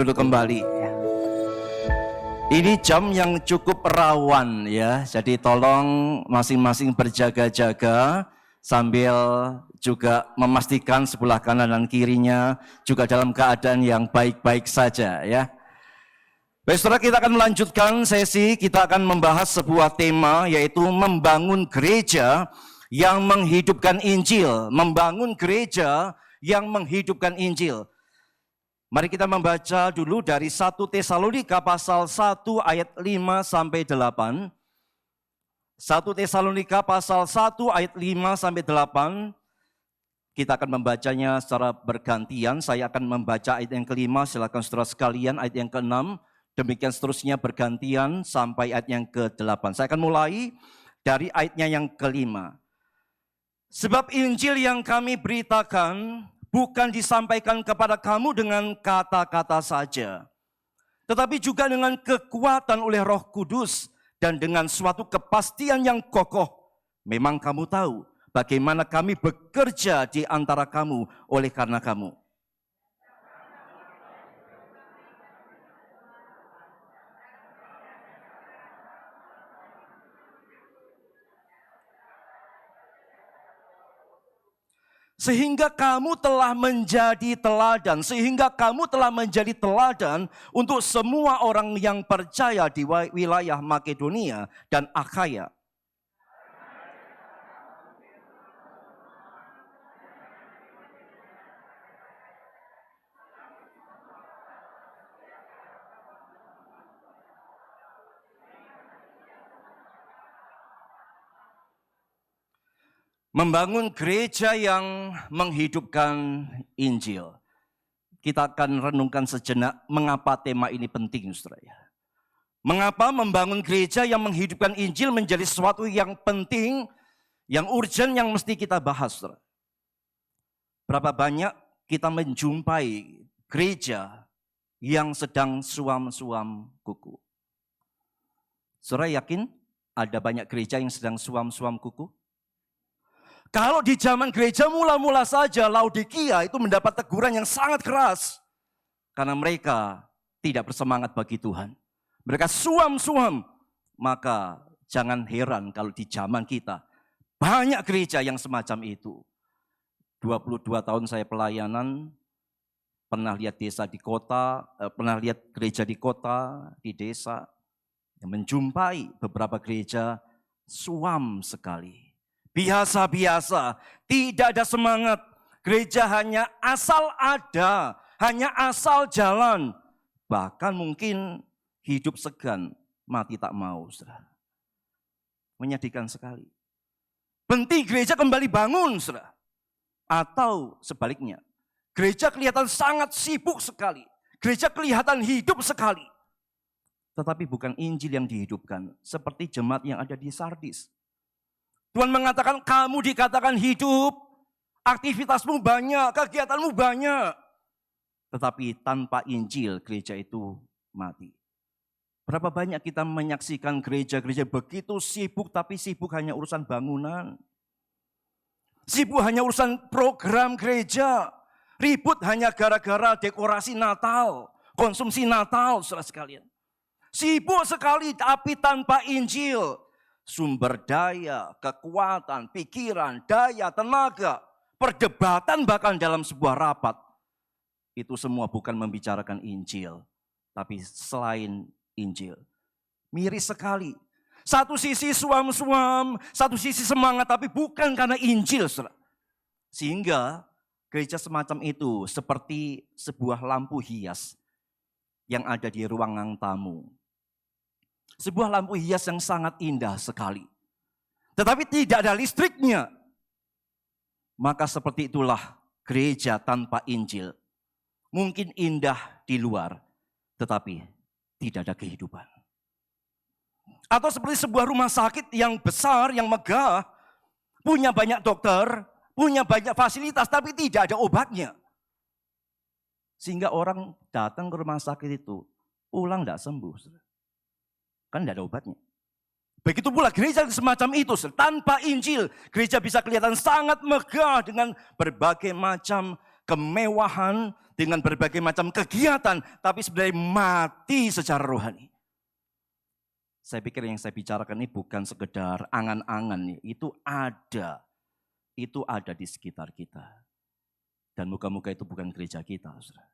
Duduk kembali. Ini jam yang cukup rawan ya, jadi tolong masing-masing berjaga-jaga sambil juga memastikan sebelah kanan dan kirinya juga dalam keadaan yang baik-baik saja ya. Baik saudara, kita akan melanjutkan sesi, kita akan membahas sebuah tema yaitu membangun gereja yang menghidupkan Injil, membangun gereja yang menghidupkan Injil. Mari kita membaca dulu dari 1 Tesalonika pasal 1 ayat 5 sampai 8. 1 Tesalonika pasal 1 ayat 5 sampai 8. Kita akan membacanya secara bergantian. Saya akan membaca ayat yang kelima, silakan saudara sekalian ayat yang keenam. Demikian seterusnya bergantian sampai ayat yang ke-8. Saya akan mulai dari ayatnya yang kelima. Sebab Injil yang kami beritakan bukan disampaikan kepada kamu dengan kata-kata saja, tetapi juga dengan kekuatan oleh Roh Kudus dan dengan suatu kepastian yang kokoh. Memang kamu tahu bagaimana kami bekerja di antara kamu oleh karena kamu. Sehingga kamu telah menjadi teladan, untuk semua orang yang percaya di wilayah Makedonia dan Akhaya. Membangun gereja yang menghidupkan Injil. Kita akan renungkan sejenak mengapa tema ini penting, saudara. Mengapa membangun gereja yang menghidupkan Injil menjadi sesuatu yang penting, yang urgent, yang mesti kita bahas, saudara. Berapa banyak kita menjumpai gereja yang sedang suam-suam kuku? Saudara yakin ada banyak gereja yang sedang suam-suam kuku? Kalau di zaman gereja mula-mula saja Laodikia itu mendapat teguran yang sangat keras. Karena mereka tidak bersemangat bagi Tuhan. Mereka suam-suam. Maka jangan heran kalau di zaman kita banyak gereja yang semacam itu. 22 tahun saya pelayanan, pernah lihat desa di kota, pernah lihat gereja di kota, di desa. Menjumpai beberapa gereja suam sekali. Biasa-biasa, tidak ada semangat. Gereja hanya asal ada, hanya asal jalan. Bahkan mungkin hidup segan, mati tak mau. Saudara. Menyedihkan sekali. Penting gereja kembali bangun, saudara. Atau sebaliknya, gereja kelihatan sangat sibuk sekali. Gereja kelihatan hidup sekali. Tetapi bukan Injil yang dihidupkan, seperti jemaat yang ada di Sardis. Tuhan mengatakan kamu dikatakan hidup, aktivitasmu banyak, kegiatanmu banyak. Tetapi tanpa Injil gereja itu mati. Berapa banyak kita menyaksikan gereja-gereja begitu sibuk, tapi sibuk hanya urusan bangunan. Sibuk hanya urusan program gereja. Ribut hanya gara-gara dekorasi Natal, konsumsi Natal, saudara sekalian. Sibuk sekali tapi tanpa Injil. Sumber daya, kekuatan, pikiran, daya, tenaga, perdebatan bahkan dalam sebuah rapat. Itu semua bukan membicarakan Injil, tapi selain Injil. Miris sekali. Satu sisi suam-suam, satu sisi semangat, tapi bukan karena Injil. Sehingga gereja semacam itu seperti sebuah lampu hias yang ada di ruangan tamu. Sebuah lampu hias yang sangat indah sekali. Tetapi tidak ada listriknya. Maka seperti itulah gereja tanpa Injil. Mungkin indah di luar, tetapi tidak ada kehidupan. Atau seperti sebuah rumah sakit yang besar, yang megah, punya banyak dokter, punya banyak fasilitas, tapi tidak ada obatnya. Sehingga orang datang ke rumah sakit itu, pulang tidak sembuh. Kan tidak ada obatnya. Begitu pula gereja semacam itu. Tanpa Injil, gereja bisa kelihatan sangat megah dengan berbagai macam kemewahan, dengan berbagai macam kegiatan, tapi sebenarnya mati secara rohani. Saya pikir yang saya bicarakan ini bukan sekedar angan-angan, itu ada di sekitar kita. Dan moga-moga itu bukan gereja kita, saudara.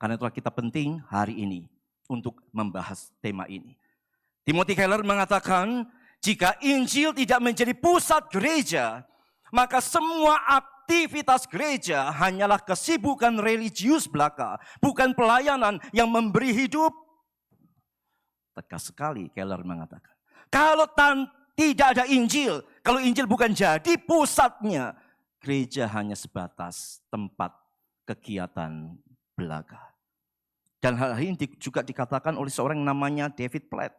Karena itulah kita penting hari ini untuk membahas tema ini. Timothy Keller mengatakan, jika Injil tidak menjadi pusat gereja, maka semua aktivitas gereja hanyalah kesibukan religius belaka, bukan pelayanan yang memberi hidup. Tegas sekali Keller mengatakan. Kalau tidak ada Injil, kalau Injil bukan jadi pusatnya, gereja hanya sebatas tempat kegiatan belaka. Dan hal ini juga dikatakan oleh seorang yang namanya David Platt.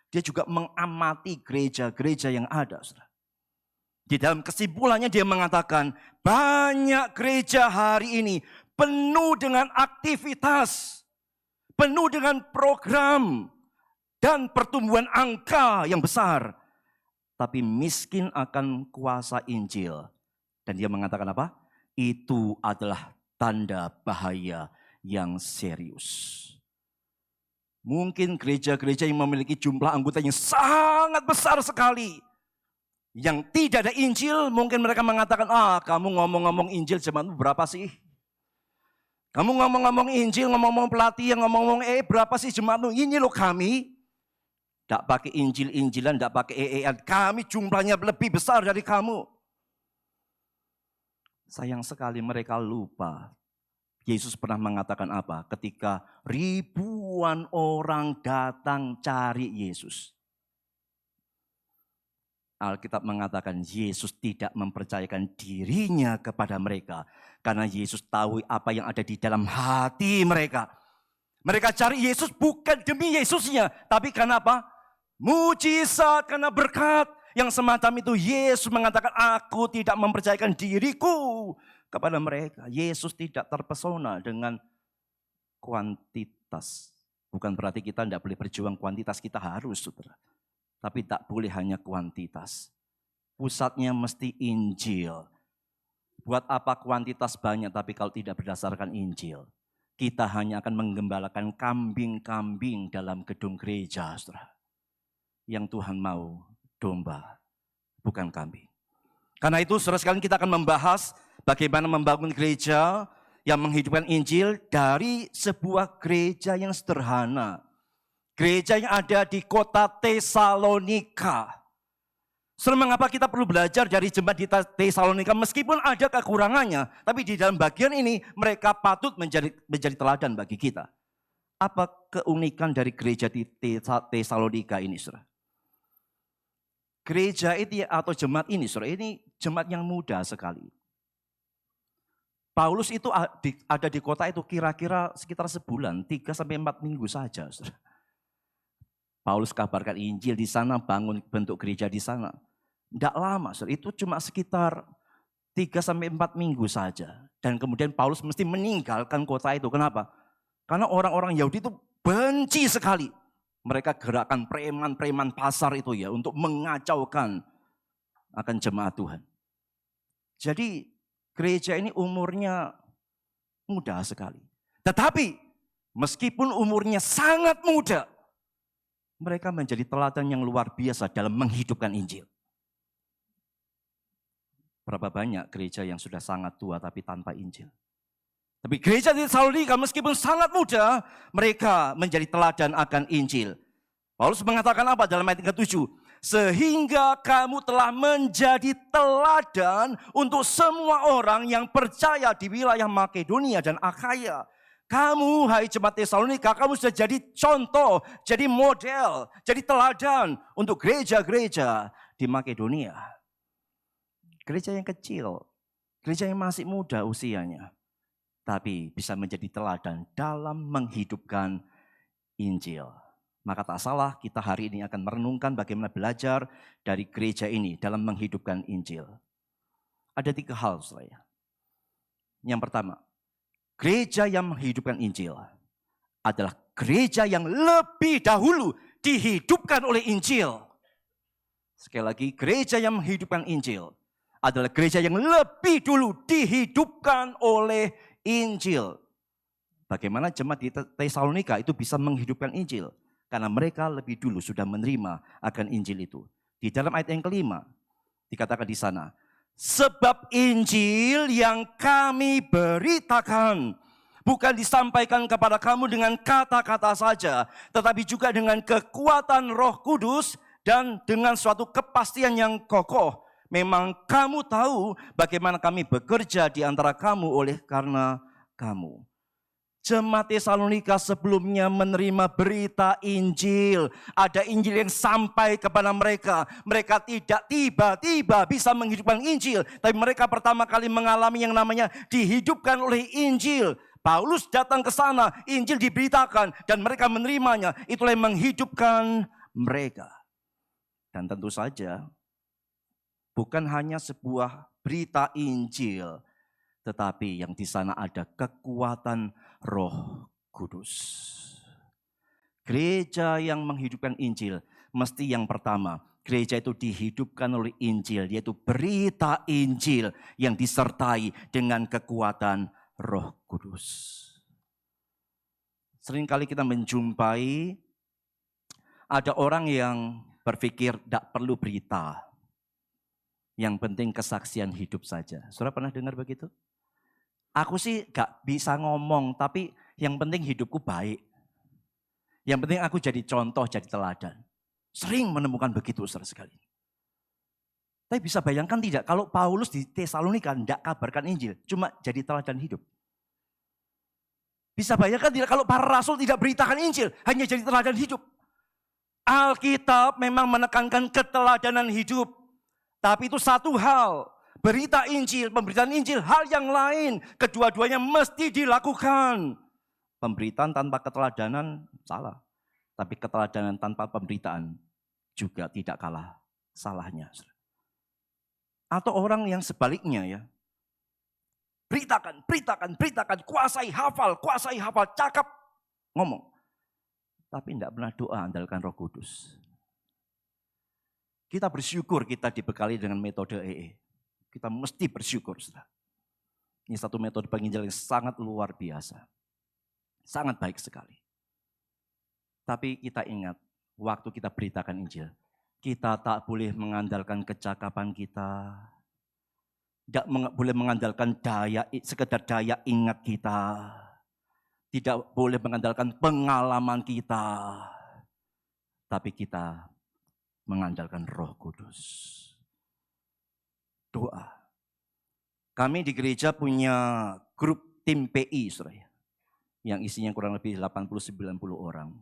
Dia juga mengamati gereja-gereja yang ada. Di dalam kesimpulannya dia mengatakan, banyak gereja hari ini penuh dengan aktivitas, penuh dengan program, dan pertumbuhan angka yang besar. Tapi miskin akan kuasa Injil. Dan dia mengatakan apa? Itu adalah tanda bahaya yang serius. Mungkin gereja-gereja yang memiliki jumlah anggota yang sangat besar sekali. Yang tidak ada Injil, mungkin mereka mengatakan, kamu ngomong-ngomong Injil zaman berapa sih? Kamu ngomong-ngomong Injil, ngomong-ngomong pelatihan, ngomong-ngomong berapa sih jemaatmu? Ini loh kami. Tidak pakai Injil-Injilan, tidak pakai EEan. Kami jumlahnya lebih besar dari kamu. Sayang sekali mereka lupa. Yesus pernah mengatakan apa? Ketika ribuan orang datang cari Yesus. Alkitab mengatakan Yesus tidak mempercayakan dirinya kepada mereka. Karena Yesus tahu apa yang ada di dalam hati mereka. Mereka cari Yesus bukan demi Yesusnya. Tapi karena apa? Mujizat, karena berkat. Yang semacam itu Yesus mengatakan, aku tidak mempercayakan diriku kepada mereka. Yesus tidak terpesona dengan kuantitas. Bukan berarti kita tidak boleh berjuang kuantitas, kita harus, saudara. Tapi tak boleh hanya kuantitas. Pusatnya mesti Injil. Buat apa kuantitas banyak tapi kalau tidak berdasarkan Injil. Kita hanya akan menggembalakan kambing-kambing dalam gedung gereja, saudara. Yang Tuhan mau domba, bukan kambing. Karena itu saudara sekalian kita akan membahas bagaimana membangun gereja yang menghidupkan Injil dari sebuah gereja yang sederhana. Gereja yang ada di kota Tesalonika. Saudara, mengapa kita perlu belajar dari jemaat di Tesalonika meskipun ada kekurangannya, tapi di dalam bagian ini mereka patut menjadi teladan bagi kita. Apa keunikan dari gereja di Tesalonika ini, saudara? Gereja itu atau jemaat ini, saudara, ini jemaat yang muda sekali. Paulus itu ada di kota itu kira-kira sekitar sebulan, 3-4 minggu saja, saudara. Paulus kabarkan Injil di sana, bangun bentuk gereja di sana. Tidak lama, saudara, itu cuma sekitar 3-4 minggu saja. Dan kemudian Paulus mesti meninggalkan kota itu. Kenapa? Karena orang-orang Yahudi itu benci sekali. Mereka gerakan preman-preman pasar itu ya untuk mengacaukan akan jemaat Tuhan. Jadi gereja ini umurnya muda sekali. Tetapi meskipun umurnya sangat muda, mereka menjadi teladan yang luar biasa dalam menghidupkan Injil. Berapa banyak gereja yang sudah sangat tua tapi tanpa Injil. Tapi gereja di Tesalonika meskipun sangat muda, mereka menjadi teladan akan Injil. Paulus mengatakan apa dalam ayat 37? Sehingga kamu telah menjadi teladan untuk semua orang yang percaya di wilayah Makedonia dan Akhaya. Kamu, hai jemaat Tesalonika, kamu sudah jadi contoh, jadi model, jadi teladan untuk gereja-gereja di Makedonia. Gereja yang kecil, gereja yang masih muda usianya. Tapi bisa menjadi teladan dalam menghidupkan Injil. Maka tak salah kita hari ini akan merenungkan bagaimana belajar dari gereja ini dalam menghidupkan Injil. Ada 3 hal, saudara. Yang pertama, gereja yang menghidupkan Injil adalah gereja yang lebih dahulu dihidupkan oleh Injil. Sekali lagi, gereja yang menghidupkan Injil adalah gereja yang lebih dulu dihidupkan oleh Injil. Bagaimana jemaat di Tesalonika itu bisa menghidupkan Injil? Karena mereka lebih dulu sudah menerima akan Injil itu. Di dalam ayat yang kelima, dikatakan di sana, sebab Injil yang kami beritakan bukan disampaikan kepada kamu dengan kata-kata saja, tetapi juga dengan kekuatan Roh Kudus dan dengan suatu kepastian yang kokoh. Memang kamu tahu bagaimana kami bekerja di antara kamu oleh karena kamu. Jemaat Tesalonika sebelumnya menerima berita Injil. Ada Injil yang sampai kepada mereka. Mereka tidak tiba-tiba bisa menghidupkan Injil. Tapi mereka pertama kali mengalami yang namanya dihidupkan oleh Injil. Paulus datang ke sana, Injil diberitakan dan mereka menerimanya. Itulah yang menghidupkan mereka. Dan tentu saja bukan hanya sebuah berita Injil, tetapi yang di sana ada kekuatan Roh Kudus. Gereja yang menghidupkan Injil, mesti yang pertama, gereja itu dihidupkan oleh Injil, yaitu berita Injil yang disertai dengan kekuatan Roh Kudus. Seringkali kita menjumpai ada orang yang berpikir tidak perlu berita. Yang penting kesaksian hidup saja. Saudara pernah dengar begitu? Aku sih gak bisa ngomong, tapi yang penting hidupku baik. Yang penting aku jadi contoh, jadi teladan. Sering menemukan begitu, saudara sekali. Tapi bisa bayangkan tidak, kalau Paulus di Tesalonika tidak kabarkan Injil, cuma jadi teladan hidup. Bisa bayangkan tidak, kalau para rasul tidak beritakan Injil, hanya jadi teladan hidup. Alkitab memang menekankan keteladanan hidup. Tapi itu satu hal. Berita Injil, pemberitaan Injil, hal yang lain. Kedua-duanya mesti dilakukan. Pemberitaan tanpa keteladanan salah. Tapi keteladanan tanpa pemberitaan juga tidak kalah salahnya. Atau orang yang sebaliknya ya. Beritakan, kuasai hafal, cakap, ngomong. Tapi tidak pernah doa andalkan Roh Kudus. Kita bersyukur kita dibekali dengan metode EE. Kita mesti bersyukur, saudara. Ini satu metode penginjilan yang sangat luar biasa. Sangat baik sekali. Tapi kita ingat, waktu kita beritakan Injil, kita tak boleh mengandalkan kecakapan kita. Tidak boleh mengandalkan sekedar daya ingat kita. Tidak boleh mengandalkan pengalaman kita. Tapi kita mengandalkan Roh Kudus. Doa. Kami di gereja punya grup tim PI, saudara, yang isinya kurang lebih 80-90 orang.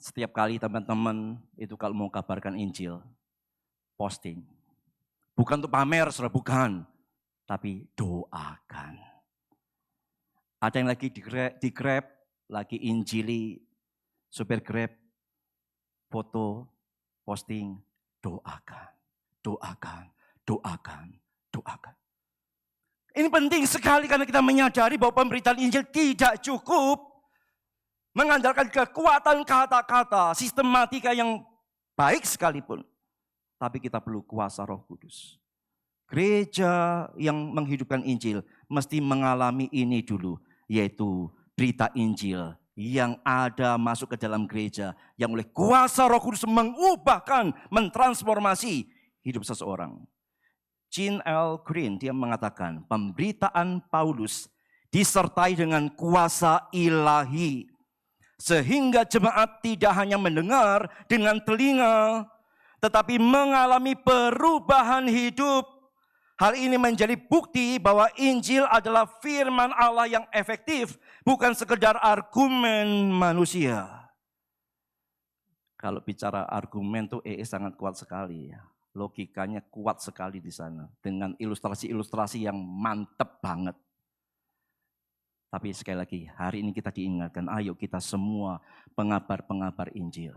Setiap kali teman-teman itu kalau mau kabarkan Injil, posting. Bukan untuk pamer, saudara, bukan. Tapi doakan. Ada yang lagi di Grab, lagi injili, supir Grab, foto, posting, doakan. Ini penting sekali karena kita menyadari bahwa pemberitaan Injil tidak cukup mengandalkan kekuatan kata-kata, sistematika yang baik sekalipun. Tapi kita perlu kuasa Roh Kudus. Gereja yang menghidupkan Injil mesti mengalami ini dulu, yaitu berita Injil yang ada masuk ke dalam gereja, yang oleh kuasa Roh Kudus mengubahkan, mentransformasi hidup seseorang. Jean L. Green dia mengatakan pemberitaan Paulus disertai dengan kuasa ilahi. Sehingga jemaat tidak hanya mendengar dengan telinga, tetapi mengalami perubahan hidup. Hal ini menjadi bukti bahwa Injil adalah firman Allah yang efektif, bukan sekedar argumen manusia. Kalau bicara argumen tuh sangat kuat sekali ya. Logikanya kuat sekali di sana. Dengan ilustrasi-ilustrasi yang mantep banget. Tapi sekali lagi, hari ini kita diingatkan, ayo kita semua pengabar-pengabar Injil.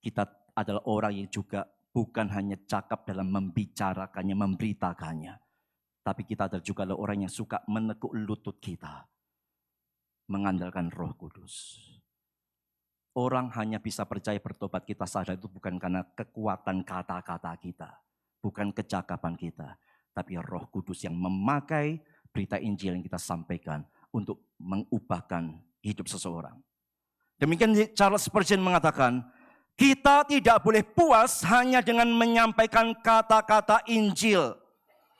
Kita adalah orang yang juga bukan hanya cakap dalam membicarakannya, memberitakannya. Tapi kita adalah juga orang yang suka menekuk lutut kita. Mengandalkan Roh Kudus. Orang hanya bisa percaya bertobat kita sadar itu bukan karena kekuatan kata-kata kita. bukan kecakapan kita, tapi Roh Kudus yang memakai berita Injil yang kita sampaikan untuk mengubahkan hidup seseorang. Demikian Charles Spurgeon mengatakan, kita tidak boleh puas hanya dengan menyampaikan kata-kata Injil.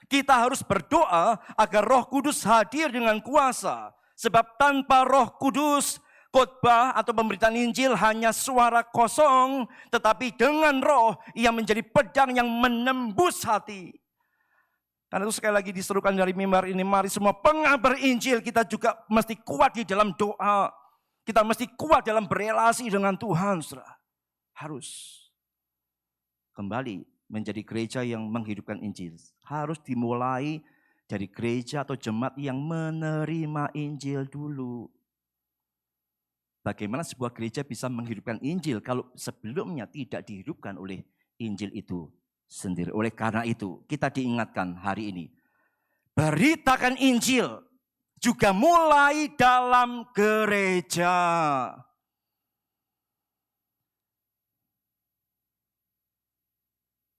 Kita harus berdoa agar Roh Kudus hadir dengan kuasa. Sebab tanpa Roh Kudus, khotbah atau pemberitaan Injil hanya suara kosong, tetapi dengan Roh ia menjadi pedang yang menembus hati. Karena itu sekali lagi diserukan dari mimbar ini, mari semua pengabar Injil kita juga mesti kuat di dalam doa. Kita mesti kuat dalam berelasi dengan Tuhan, saudara. Harus kembali menjadi gereja yang menghidupkan Injil. Harus dimulai dari gereja atau jemaat yang menerima Injil dulu. Bagaimana sebuah gereja bisa menghidupkan Injil kalau sebelumnya tidak dihidupkan oleh Injil itu sendiri. Oleh karena itu, kita diingatkan hari ini. Beritakan Injil juga mulai dalam gereja.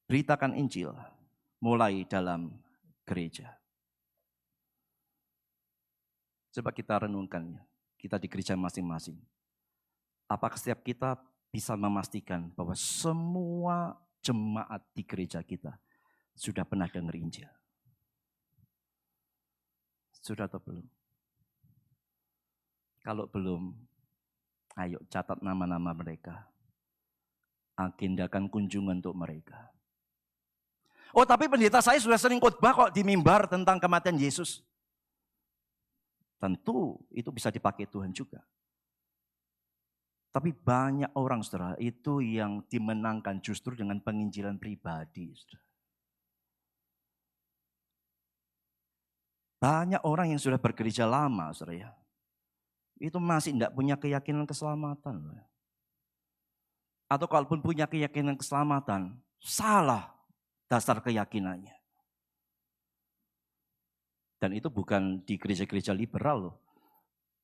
Beritakan Injil mulai dalam gereja. Coba kita renungkan, kita di gereja masing-masing. Apakah setiap kita bisa memastikan bahwa semua jemaat di gereja kita sudah pernah dengar Injil? Sudah atau belum? Kalau belum, ayo catat nama-nama mereka. Agendakan kunjungan untuk mereka. Oh, tapi pendeta saya sudah sering khotbah kok di mimbar tentang kematian Yesus. Tentu itu bisa dipakai Tuhan juga. Tapi banyak orang, saudara, itu yang dimenangkan justru dengan penginjilan pribadi, saudara. Banyak orang yang sudah bergereja lama, saudara, ya. Itu masih tidak punya keyakinan keselamatan. Atau kalaupun punya keyakinan keselamatan, salah dasar keyakinannya. Dan itu bukan di gereja-gereja liberal loh.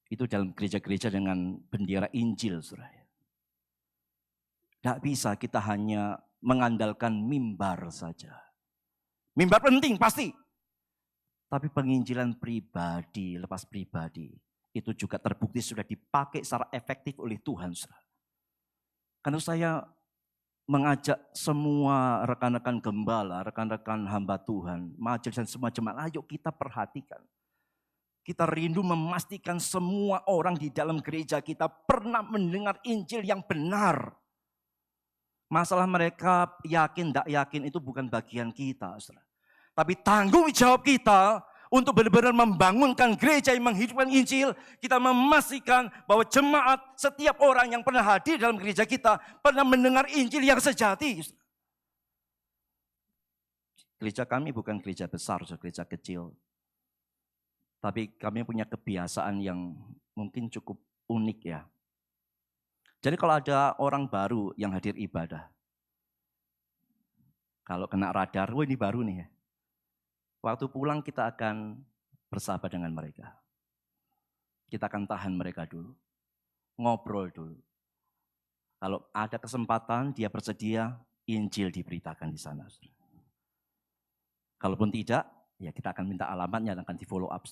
Itu dalam gereja-gereja dengan bendera Injil, saudara. Tidak bisa kita hanya mengandalkan mimbar saja. Mimbar penting pasti. Tapi penginjilan pribadi, lepas pribadi, itu juga terbukti sudah dipakai secara efektif oleh Tuhan, saudara. Karena saya mengajak semua rekan-rekan gembala, rekan-rekan hamba Tuhan, majelis dan semua jemaat, ayo kita perhatikan. Kita rindu memastikan semua orang di dalam gereja kita pernah mendengar Injil yang benar. Masalah mereka yakin, tidak yakin itu bukan bagian kita, saudara. Tapi tanggung jawab kita untuk benar-benar membangunkan gereja yang menghidupkan Injil. Kita memastikan bahwa jemaat, setiap orang yang pernah hadir dalam gereja kita pernah mendengar Injil yang sejati. Gereja kami bukan gereja besar, gereja kecil. Tapi kami punya kebiasaan yang mungkin cukup unik ya. Jadi kalau ada orang baru yang hadir ibadah, kalau kena radar, wah ini baru nih ya. Waktu pulang kita akan bersahabat dengan mereka. Kita akan tahan mereka dulu, ngobrol dulu. Kalau ada kesempatan dia bersedia, Injil diberitakan di sana. Kalaupun tidak, ya kita akan minta alamatnya dan akan di follow up.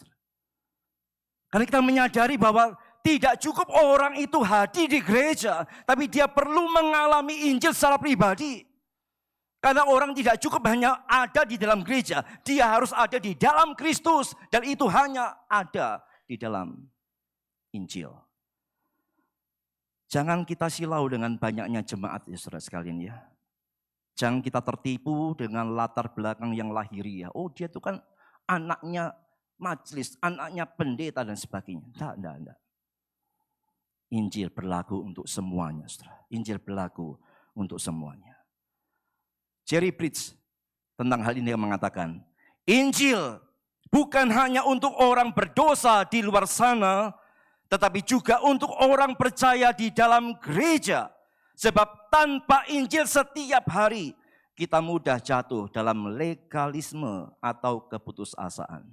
Karena kita menyadari bahwa tidak cukup orang itu hadir di gereja, tapi dia perlu mengalami Injil secara pribadi. Karena orang tidak cukup hanya ada di dalam gereja, dia harus ada di dalam Kristus, dan itu hanya ada di dalam Injil. Jangan kita silau dengan banyaknya jemaat, ya saudara sekalian ya. Jangan kita tertipu dengan latar belakang yang lahiriah. Oh dia itu kan anaknya majelis, anaknya pendeta dan sebagainya. Tidak. Injil berlaku untuk semuanya, saudara. Injil berlaku untuk semuanya. Jerry Bridges tentang hal ini yang mengatakan, Injil bukan hanya untuk orang berdosa di luar sana, tetapi juga untuk orang percaya di dalam gereja. Sebab tanpa Injil setiap hari kita mudah jatuh dalam legalisme atau keputusasaan.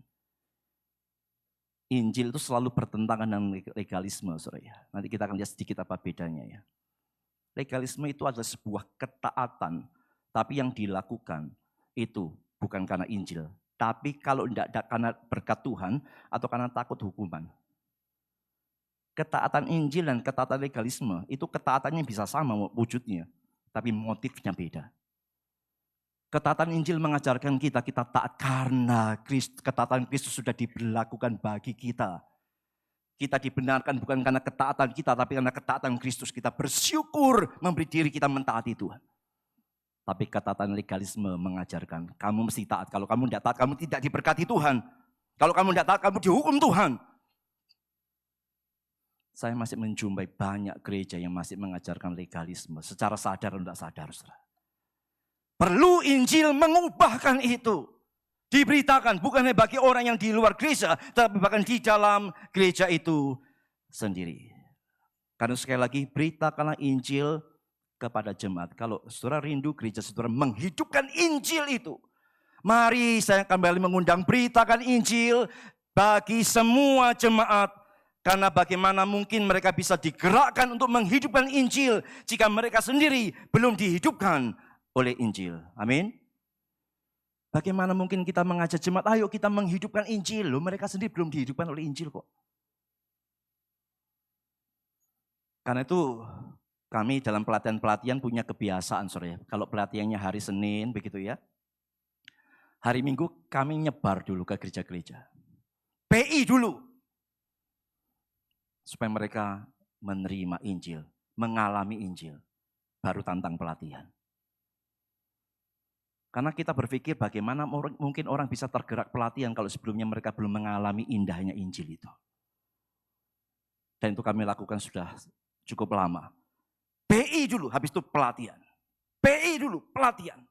Injil itu selalu bertentangan dengan legalisme, saudara. Nanti kita akan lihat sedikit apa bedanya ya. Legalisme itu adalah sebuah ketaatan, tapi yang dilakukan itu bukan karena Injil. Tapi kalau tidak karena berkat Tuhan atau karena takut hukuman. Ketaatan Injil dan ketaatan legalisme itu ketaatannya bisa sama wujudnya. Tapi motifnya beda. Ketaatan Injil mengajarkan kita taat karena ketaatan Kristus sudah diberlakukan bagi kita. Kita dibenarkan bukan karena ketaatan kita, tapi karena ketaatan Kristus. Kita bersyukur memberi diri kita mentaati Tuhan. Tapi ketaatan legalisme mengajarkan, kamu mesti taat. Kalau kamu tidak taat, kamu tidak diberkati Tuhan. Kalau kamu tidak taat, kamu dihukum Tuhan. Saya masih menjumpai banyak gereja yang masih mengajarkan legalisme. Secara sadar atau tidak sadar. Saudara. Perlu Injil mengubahkan itu. Diberitakan bukan hanya bagi orang yang di luar gereja, tapi bahkan di dalam gereja itu sendiri. Karena sekali lagi, beritakanlah Injil kepada jemaat. Kalau saudara rindu gereja saudara menghidupkan Injil itu. Mari saya kembali mengundang beritakan Injil bagi semua jemaat. Karena bagaimana mungkin mereka bisa digerakkan untuk menghidupkan Injil jika mereka sendiri belum dihidupkan oleh Injil. Amin. Bagaimana mungkin kita mengajak jemaat, ayo kita menghidupkan Injil. Loh, mereka sendiri belum dihidupkan oleh Injil kok. Karena itu kami dalam pelatihan-pelatihan punya kebiasaan, saudara. Kalau pelatihannya hari Senin, begitu ya. Hari Minggu kami nyebar dulu ke gereja-gereja. PI dulu. Supaya mereka menerima Injil, mengalami Injil. Baru tantang pelatihan. Karena kita berpikir bagaimana mungkin orang bisa tergerak pelatihan kalau sebelumnya mereka belum mengalami indahnya Injil itu. Dan itu kami lakukan sudah cukup lama. PI dulu, habis itu pelatihan. PI dulu, pelatihan.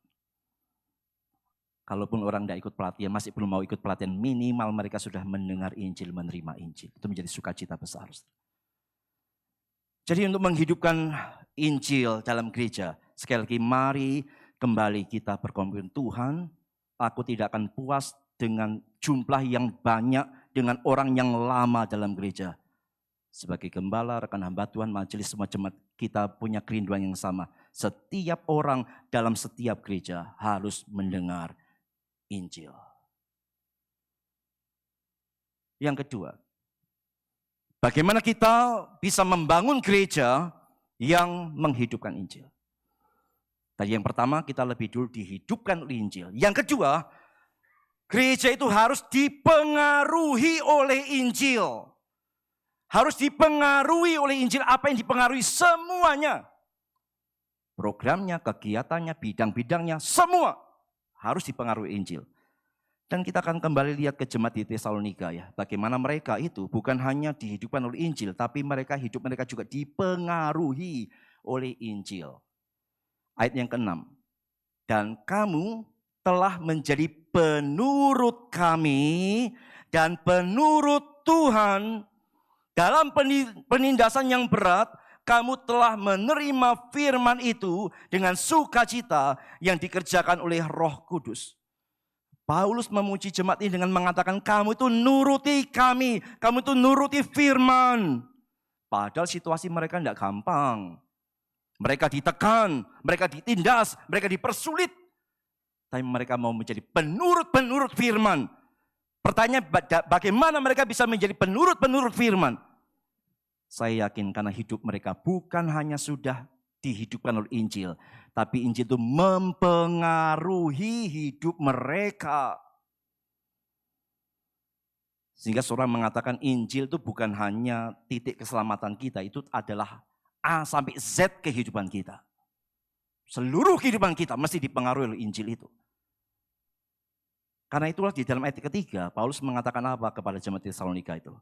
Kalaupun orang tidak ikut pelatihan, masih belum mau ikut pelatihan, minimal mereka sudah mendengar Injil, menerima Injil. Itu menjadi sukacita besar. Jadi untuk menghidupkan Injil dalam gereja, sekali lagi mari kembali kita berkomitmen Tuhan, aku tidak akan puas dengan jumlah yang banyak, dengan orang yang lama dalam gereja. Sebagai gembala, rekan hamba Tuhan, majelis semua jemaat, kita punya kerinduan yang sama. Setiap orang dalam setiap gereja harus mendengar Injil. Yang kedua, bagaimana kita bisa membangun gereja yang menghidupkan Injil. Tadi yang pertama kita lebih dulu dihidupkan oleh Injil. Yang kedua, gereja itu harus dipengaruhi oleh Injil. Harus dipengaruhi oleh Injil. Apa yang dipengaruhi? Semuanya. Programnya, kegiatannya, bidang-bidangnya, semua harus dipengaruhi Injil. Dan kita akan kembali lihat ke jemaat di Tesalonika ya. Bagaimana mereka itu bukan hanya dihidupkan oleh Injil, tapi hidup mereka juga dipengaruhi oleh Injil. Ayat yang ke-6. Dan kamu telah menjadi penurut kami dan penurut Tuhan dalam penindasan yang berat. Kamu telah menerima firman itu dengan sukacita yang dikerjakan oleh Roh Kudus. Paulus memuji jemaat ini dengan mengatakan, kamu itu nuruti kami, kamu itu nuruti firman. Padahal situasi mereka tidak gampang. Mereka ditekan, mereka ditindas, mereka dipersulit. Tapi mereka mau menjadi penurut-penurut firman. Pertanyaan, bagaimana mereka bisa menjadi penurut-penurut firman? Saya yakin karena hidup mereka bukan hanya sudah dihidupkan oleh Injil, tapi Injil itu mempengaruhi hidup mereka. Sehingga seorang mengatakan Injil itu bukan hanya titik keselamatan kita, itu adalah A sampai Z kehidupan kita. Seluruh kehidupan kita mesti dipengaruhi oleh Injil itu. Karena itulah di dalam ayat ketiga, Paulus mengatakan apa kepada jemaat Tesalonika itu?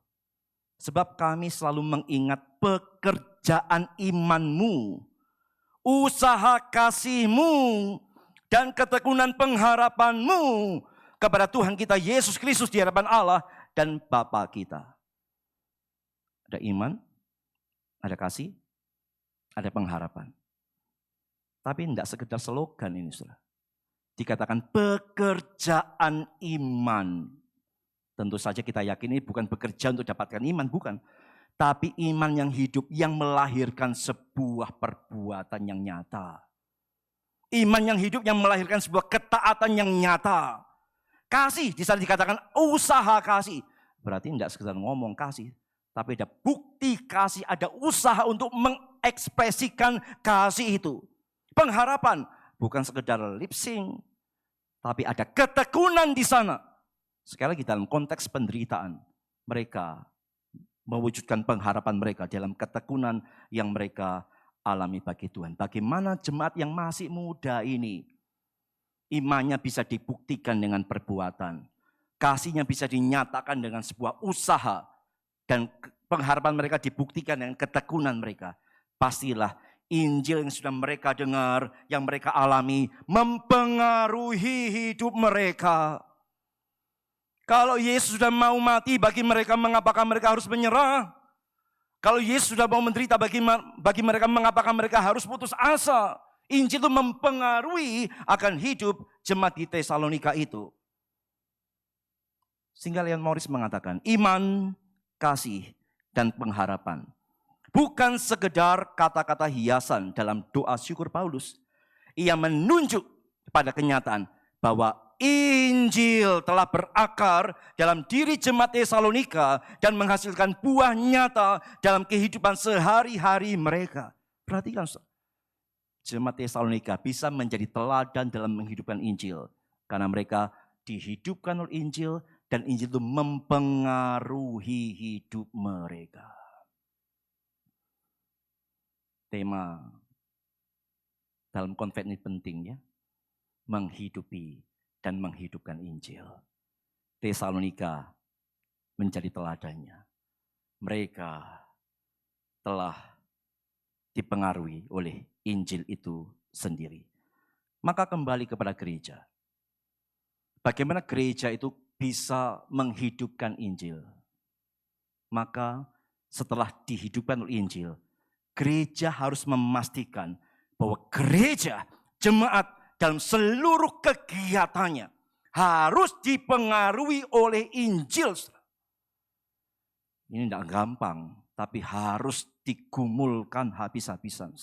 Sebab kami selalu mengingat pekerjaan imanmu, usaha kasihmu, dan ketekunan pengharapanmu kepada Tuhan kita Yesus Kristus di hadapan Allah dan Bapa kita. Ada iman, ada kasih, ada pengharapan. Tapi tidak sekedar slogan ini, saudara. Dikatakan pekerjaan iman. Tentu saja kita yakin ini bukan bekerja untuk dapatkan iman, bukan. Tapi iman yang hidup, yang melahirkan sebuah perbuatan yang nyata. Iman yang hidup yang melahirkan sebuah ketaatan yang nyata. Kasih, di sana dikatakan usaha kasih. Berarti tidak sekedar ngomong kasih, tapi ada bukti kasih, ada usaha untuk mengekspresikan kasih itu. Pengharapan, bukan sekedar lip sync, tapi ada ketekunan di sana. Sekali lagi dalam konteks penderitaan, mereka mewujudkan pengharapan mereka dalam ketekunan yang mereka alami bagi Tuhan. Bagaimana jemaat yang masih muda ini, imannya bisa dibuktikan dengan perbuatan. Kasihnya bisa dinyatakan dengan sebuah usaha. Dan pengharapan mereka dibuktikan dengan ketekunan mereka. Pastilah Injil yang sudah mereka dengar, yang mereka alami, mempengaruhi hidup mereka. Kalau Yesus sudah mau mati, bagi mereka mengapakah mereka harus menyerah? Kalau Yesus sudah mau menderita, bagi mereka mengapakah mereka harus putus asa? Injil itu mempengaruhi akan hidup jemaat di Tesalonika itu. Sehingga Leon Morris mengatakan, iman, kasih, dan pengharapan. Bukan sekedar kata-kata hiasan dalam doa syukur Paulus. Ia menunjuk pada kenyataan bahwa Injil telah berakar dalam diri jemaat Tesalonika dan menghasilkan buah nyata dalam kehidupan sehari-hari mereka. Perhatikan, jemaat Tesalonika bisa menjadi teladan dalam menghidupkan Injil. Karena mereka dihidupkan oleh Injil dan Injil itu mempengaruhi hidup mereka. Tema dalam konven ini penting ya. Menghidupi dan menghidupkan Injil. Tesalonika menjadi teladannya. Mereka telah dipengaruhi oleh Injil itu sendiri. Maka kembali kepada gereja. Bagaimana gereja itu bisa menghidupkan Injil? Maka setelah dihidupkan oleh Injil, gereja harus memastikan bahwa gereja, jemaat dalam seluruh kegiatannya harus dipengaruhi oleh Injil. Ini tidak gampang, tapi harus digumulkan habis-habisan.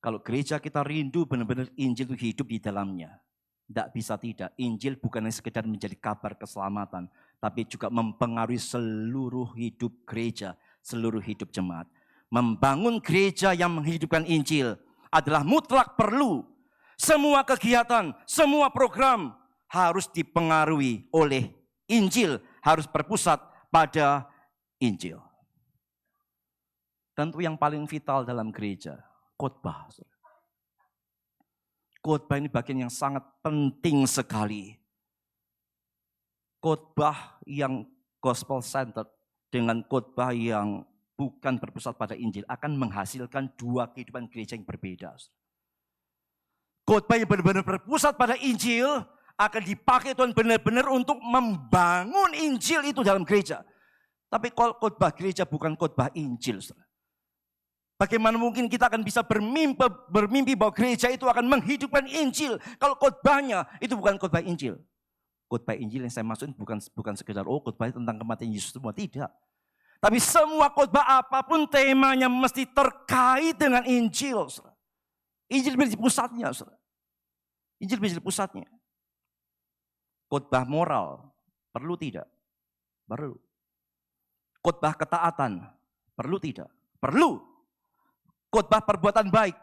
Kalau gereja kita rindu benar-benar Injil itu hidup di dalamnya. Tidak bisa tidak. Injil bukan hanya sekedar menjadi kabar keselamatan, tapi juga mempengaruhi seluruh hidup gereja, seluruh hidup jemaat. Membangun gereja yang menghidupkan Injil adalah mutlak perlu. Semua kegiatan, semua program harus dipengaruhi oleh Injil, harus berpusat pada Injil. Tentu yang paling vital dalam gereja, khotbah. Khotbah ini bagian yang sangat penting sekali. Khotbah yang gospel centered dengan khotbah yang bukan berpusat pada Injil akan menghasilkan dua kehidupan gereja yang berbeda. Khotbah yang benar-benar berpusat pada Injil akan dipakai Tuhan benar-benar untuk membangun Injil itu dalam gereja. Tapi kalau khotbah gereja bukan khotbah Injil. Bagaimana mungkin kita akan bisa bermimpi bahwa gereja itu akan menghidupkan Injil kalau khotbahnya itu bukan khotbah Injil. Khotbah Injil yang saya maksud bukan sekedar khotbah tentang kematian Yesus semua, tidak. Tapi semua khotbah apapun temanya mesti terkait dengan Injil. Injil menjadi pusatnya. Injil menjadi pusatnya. Khotbah moral perlu tidak? Perlu. Khotbah ketaatan perlu tidak? Perlu. Khotbah perbuatan baik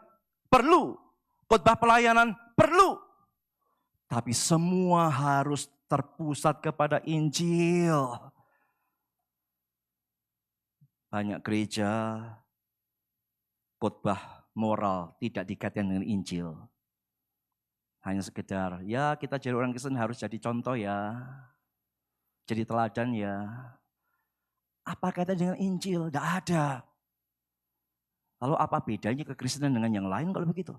perlu. Khotbah pelayanan perlu. Tapi semua harus terpusat kepada Injil. Banyak gereja khotbah moral tidak dikaitkan dengan Injil. Hanya sekedar, ya kita jadi orang Kristen harus jadi contoh ya. Jadi teladan ya. Apa kaitan dengan Injil? Tidak ada. Lalu apa bedanya kekristenan dengan yang lain kalau begitu?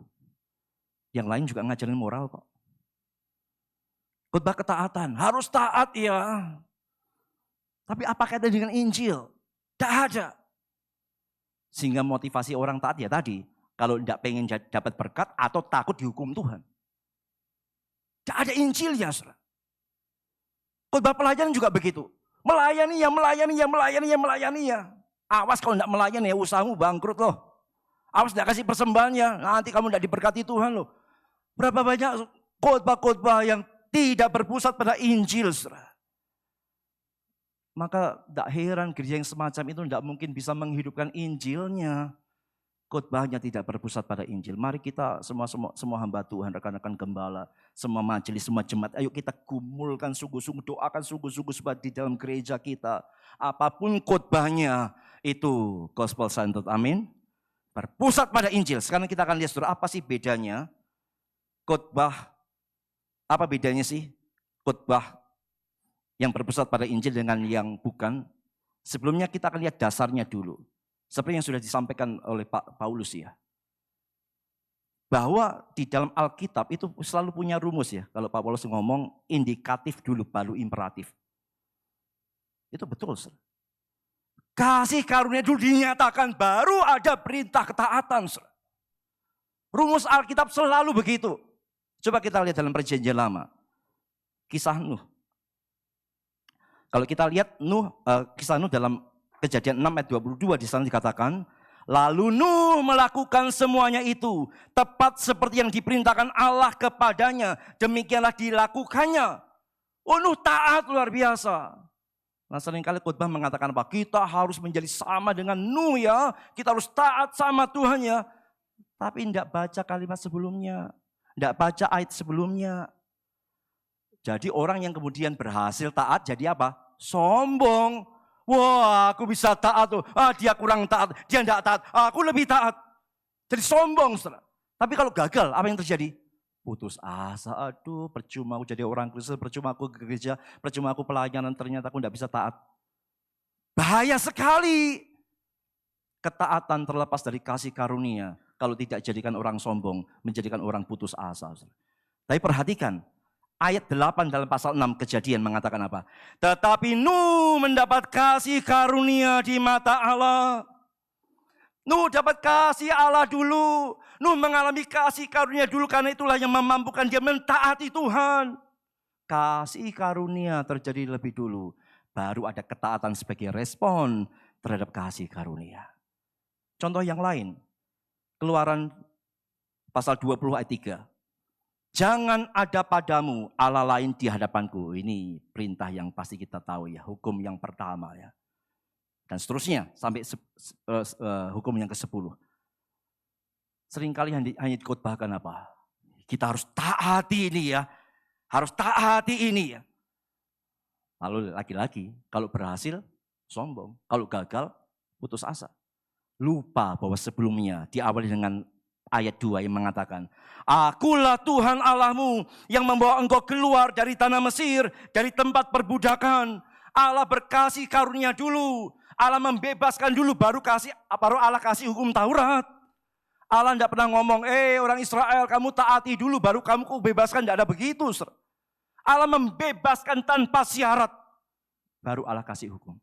Yang lain juga ngajarin moral kok. Khotbah ketaatan, harus taat ya. Tapi apa kaitan dengan Injil? Tidak ada. Sehingga motivasi orang taat ya tadi, kalau tidak pengen dapat berkat atau takut dihukum Tuhan. Tidak ada Injilnya. Khotbah pelayanan juga begitu. Melayani ya. Awas kalau tidak melayani ya usahamu bangkrut loh. Awas tidak kasih persembahannya, nanti kamu tidak diberkati Tuhan loh. Berapa banyak khotbah-khotbah yang tidak berpusat pada Injil, saudara. Maka tidak heran gereja yang semacam itu tidak mungkin bisa menghidupkan Injilnya. Khotbahnya tidak berpusat pada Injil. Mari kita semua hamba Tuhan, rekan-rekan gembala, semua majelis, semua jemaat, ayo kita gumulkan sungguh-sungguh, doakan sungguh-sungguh supaya di dalam gereja kita, apapun khotbahnya itu gospel centered, amin. Berpusat pada Injil. Sekarang kita akan lihat, saudara, apa sih bedanya khotbah, apa bedanya sih khotbah yang berpusat pada Injil dengan yang bukan. Sebelumnya kita akan lihat dasarnya dulu. Seperti yang sudah disampaikan oleh Pak Paulus ya. Bahwa di dalam Alkitab itu selalu punya rumus ya. Kalau Pak Paulus ngomong indikatif dulu baru imperatif. Itu betul. Sir. Kasih karunia dulu dinyatakan baru ada perintah ketaatan. Sir. Rumus Alkitab selalu begitu. Coba kita lihat dalam Perjanjian Lama. Kisah Nuh. Kalau kita lihat kisah Nuh dalam Kejadian 6 ayat 22 di sana dikatakan, lalu Nuh melakukan semuanya itu tepat seperti yang diperintahkan Allah kepadanya, demikianlah dilakukannya. Oh, Nuh taat luar biasa. Nah, seringkali khotbah mengatakan apa? Kita harus menjadi sama dengan Nuh ya, kita harus taat sama Tuhan ya. Tapi tidak baca kalimat sebelumnya, tidak baca ayat sebelumnya. Jadi orang yang kemudian berhasil taat jadi apa? Sombong. Wah, aku bisa taat tuh. Dia kurang taat, dia tidak taat. Aku lebih taat. Jadi sombong, saudara. Tapi kalau gagal, apa yang terjadi? Putus asa. Aduh, percuma aku jadi orang Kristen, percuma aku ke gereja, percuma aku pelayanan, ternyata aku tidak bisa taat. Bahaya sekali. Ketaatan terlepas dari kasih karunia. Kalau tidak jadikan orang sombong, menjadikan orang putus asa. Saudara. Tapi perhatikan. Ayat 8 dalam pasal 6 Kejadian mengatakan apa? Tetapi Nuh mendapat kasih karunia di mata Allah. Nuh dapat kasih Allah dulu. Nuh mengalami kasih karunia dulu karena itulah yang memampukan dia mentaati Tuhan. Kasih karunia terjadi lebih dulu. Baru ada ketaatan sebagai respon terhadap kasih karunia. Contoh yang lain. Keluaran pasal 20 ayat 3. Jangan ada padamu Allah lain di hadapanku. Ini perintah yang pasti kita tahu ya. Hukum yang pertama ya. Dan seterusnya sampai hukum yang ke-10. Seringkali hanya dikhotbahkan apa? Kita harus taati ini ya. Harus taati ini ya. Lalu lagi-lagi kalau berhasil sombong. Kalau gagal putus asa. Lupa bahwa sebelumnya diawali dengan ayat 2 yang mengatakan, Akulah Tuhan Allahmu yang membawa engkau keluar dari tanah Mesir, dari tempat perbudakan. Allah berkasih karunia dulu. Allah membebaskan dulu, baru Allah kasih hukum Taurat. Allah tidak pernah ngomong, orang Israel kamu taati dulu, baru kamu bebaskan. Tidak ada begitu. Allah membebaskan tanpa syarat, baru Allah kasih hukum.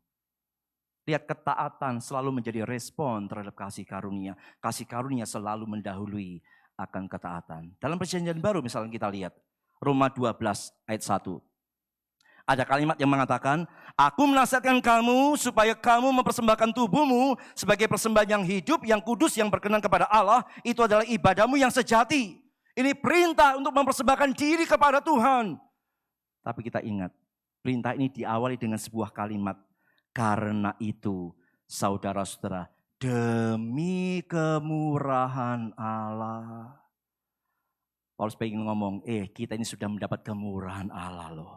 Lihat, ketaatan selalu menjadi respon terhadap kasih karunia. Kasih karunia selalu mendahului akan ketaatan. Dalam Perjanjian Baru misalnya kita lihat Roma 12 ayat 1. Ada kalimat yang mengatakan, aku menasihatkan kamu supaya kamu mempersembahkan tubuhmu sebagai persembahan yang hidup, yang kudus, yang berkenan kepada Allah. Itu adalah ibadahmu yang sejati. Ini perintah untuk mempersembahkan diri kepada Tuhan. Tapi kita ingat, perintah ini diawali dengan sebuah kalimat. Karena itu, saudara-saudara, demi kemurahan Allah. Paulus pengen ngomong, kita ini sudah mendapat kemurahan Allah loh.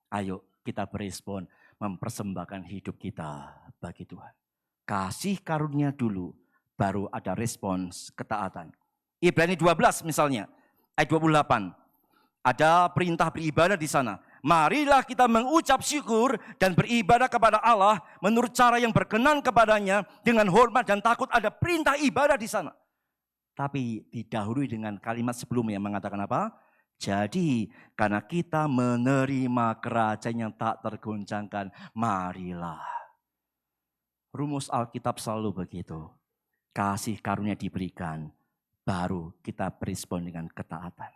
Ayo kita berespon, mempersembahkan hidup kita bagi Tuhan. Kasih karunia dulu, baru ada respons ketaatan. Ibrani 12 misalnya, ayat 28. Ada perintah beribadah di sana. Marilah kita mengucap syukur dan beribadah kepada Allah menurut cara yang berkenan kepadanya dengan hormat dan takut. Ada perintah ibadah di sana. Tapi didahului dengan kalimat sebelumnya yang mengatakan apa? Jadi karena kita menerima kerajaan yang tak tergoncangkan, marilah. Rumus Alkitab selalu begitu. Kasih karunia diberikan, baru kita berespon dengan ketaatan.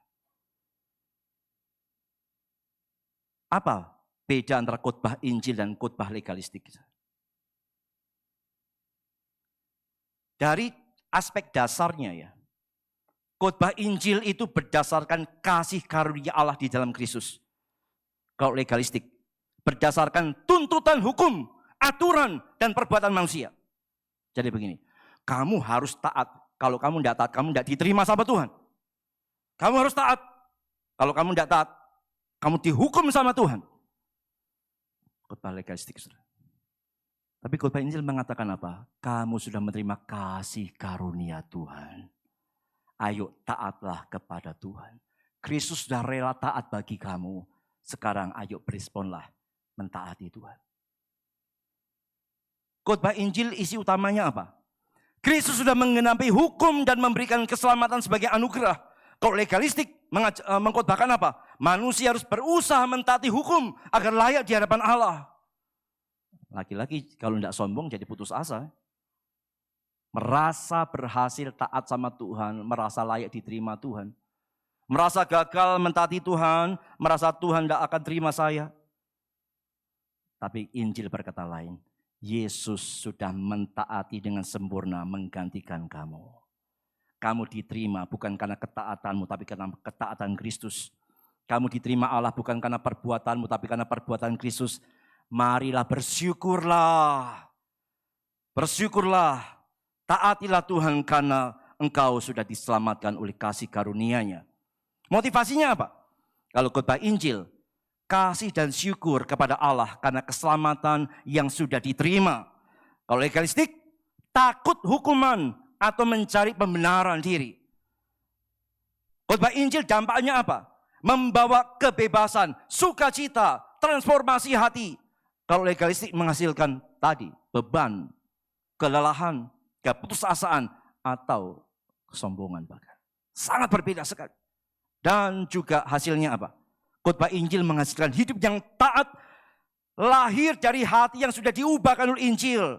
Apa beda antara khotbah Injil dan khotbah legalistik? Dari aspek dasarnya ya. Khotbah Injil itu berdasarkan kasih karunia Allah di dalam Kristus. Kalau legalistik, berdasarkan tuntutan hukum, aturan, dan perbuatan manusia. Jadi begini, kamu harus taat. Kalau kamu tidak taat, kamu tidak diterima sama Tuhan. Kamu harus taat. Kalau kamu tidak taat, kamu dihukum sama Tuhan. Khotbah legalistik. Tapi khotbah Injil mengatakan apa? Kamu sudah menerima kasih karunia Tuhan. Ayo taatlah kepada Tuhan. Kristus sudah rela taat bagi kamu. Sekarang ayo beresponlah mentaati Tuhan. Khotbah Injil isi utamanya apa? Kristus sudah menggenapi hukum dan memberikan keselamatan sebagai anugerah. Kalau legalistik mengkhotbahkan apa? Manusia harus berusaha mentaati hukum agar layak di hadapan Allah. Laki-laki kalau tidak sombong jadi putus asa. Merasa berhasil taat sama Tuhan, merasa layak diterima Tuhan. Merasa gagal mentaati Tuhan, merasa Tuhan tidak akan terima saya. Tapi Injil berkata lain. Yesus sudah mentaati dengan sempurna menggantikan kamu. Kamu diterima bukan karena ketaatanmu, tapi karena ketaatan Kristus. Kamu diterima Allah bukan karena perbuatanmu, tapi karena perbuatan Kristus. Marilah bersyukurlah. Bersyukurlah. Taatilah Tuhan karena engkau sudah diselamatkan oleh kasih karunia-Nya. Motivasinya apa? Kalau khotbah Injil, kasih dan syukur kepada Allah karena keselamatan yang sudah diterima. Kalau legalistik, takut hukuman atau mencari pembenaran diri. Khotbah Injil dampaknya apa? Membawa kebebasan, sukacita, transformasi hati. Kalau legalistik menghasilkan tadi beban, kelelahan, keputusasaan, atau kesombongan bahkan. Sangat berbeda sekali. Dan juga hasilnya apa? Khotbah Injil menghasilkan hidup yang taat, lahir dari hati yang sudah diubahkan oleh Injil.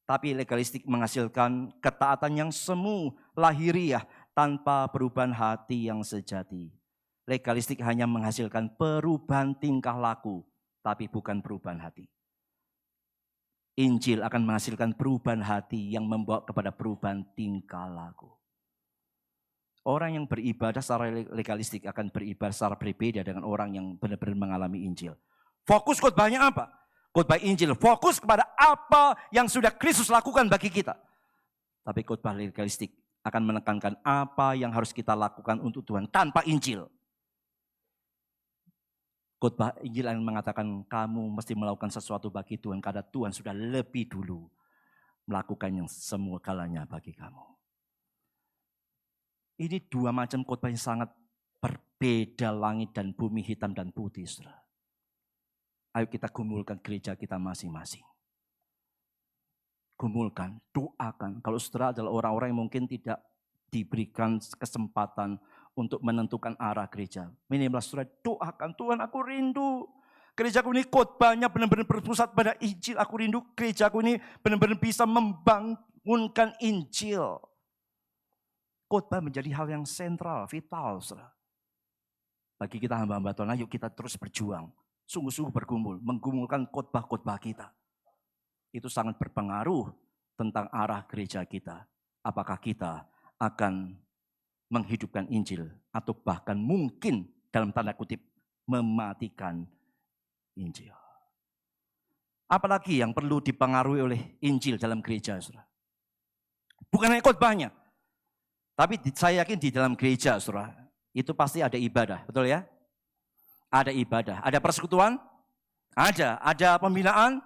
Tapi legalistik menghasilkan ketaatan yang semu, lahiriah, tanpa perubahan hati yang sejati. Legalistik hanya menghasilkan perubahan tingkah laku, tapi bukan perubahan hati. Injil akan menghasilkan perubahan hati yang membawa kepada perubahan tingkah laku. Orang yang beribadah secara legalistik akan beribadah secara berbeda dengan orang yang benar-benar mengalami Injil. Fokus khotbahnya apa? Khotbah Injil fokus kepada apa yang sudah Kristus lakukan bagi kita. Tapi khotbah legalistik akan menekankan apa yang harus kita lakukan untuk Tuhan tanpa Injil. Khotbah Injil yang mengatakan kamu mesti melakukan sesuatu bagi Tuhan karena Tuhan sudah lebih dulu melakukan yang semua kalanya bagi kamu. Ini dua macam khotbah yang sangat berbeda, langit dan bumi, hitam dan putih. Saudara. Ayo kita gumulkan gereja kita masing-masing. Gumulkan, doakan. Kalau saudara adalah orang-orang yang mungkin tidak diberikan kesempatan untuk menentukan arah gereja. Minimal saudara doakan, Tuhan aku rindu. Gerejaku ini khotbahnya benar-benar berpusat pada Injil. Aku rindu gerejaku ini benar-benar bisa membangunkan Injil. Khotbah menjadi hal yang sentral, vital. Saudara. Bagi kita hamba-hamba Tuhan, ayo kita terus berjuang. Sungguh-sungguh bergumul, menggumulkan khotbah-khotbah kita. Itu sangat berpengaruh tentang arah gereja kita. Apakah kita akan menghidupkan Injil atau bahkan mungkin dalam tanda kutip mematikan Injil. Apalagi yang perlu dipengaruhi oleh Injil dalam gereja, saudara. Bukan hanya khotbahnya, tapi saya yakin di dalam gereja, saudara, itu pasti ada ibadah, betul ya? Ada ibadah, ada persekutuan, ada pembinaan,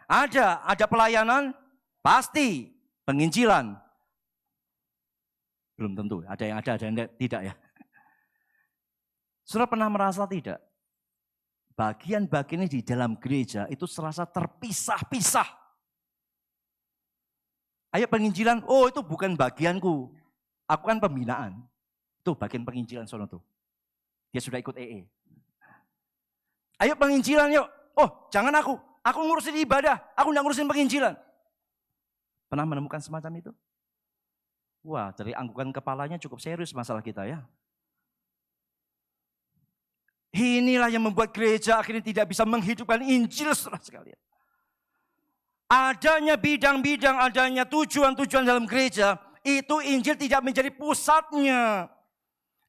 ada pelayanan, pasti penginjilan. Belum tentu, ada yang tidak ya. Saudara pernah merasa tidak? Bagian-bagian ini di dalam gereja itu serasa terpisah-pisah. Ayo penginjilan, oh itu bukan bagianku. Aku kan pembinaan. Tuh bagian penginjilan sono tuh. Dia sudah ikut EE. Ayo penginjilan yuk. Oh jangan aku ngurusin ibadah. Aku enggak ngurusin penginjilan. Pernah menemukan semacam itu? Wah dari anggukan kepalanya cukup serius masalah kita ya. Inilah yang membuat gereja akhirnya tidak bisa menghidupkan Injil saudara sekalian. Adanya bidang-bidang, adanya tujuan-tujuan dalam gereja, itu Injil tidak menjadi pusatnya.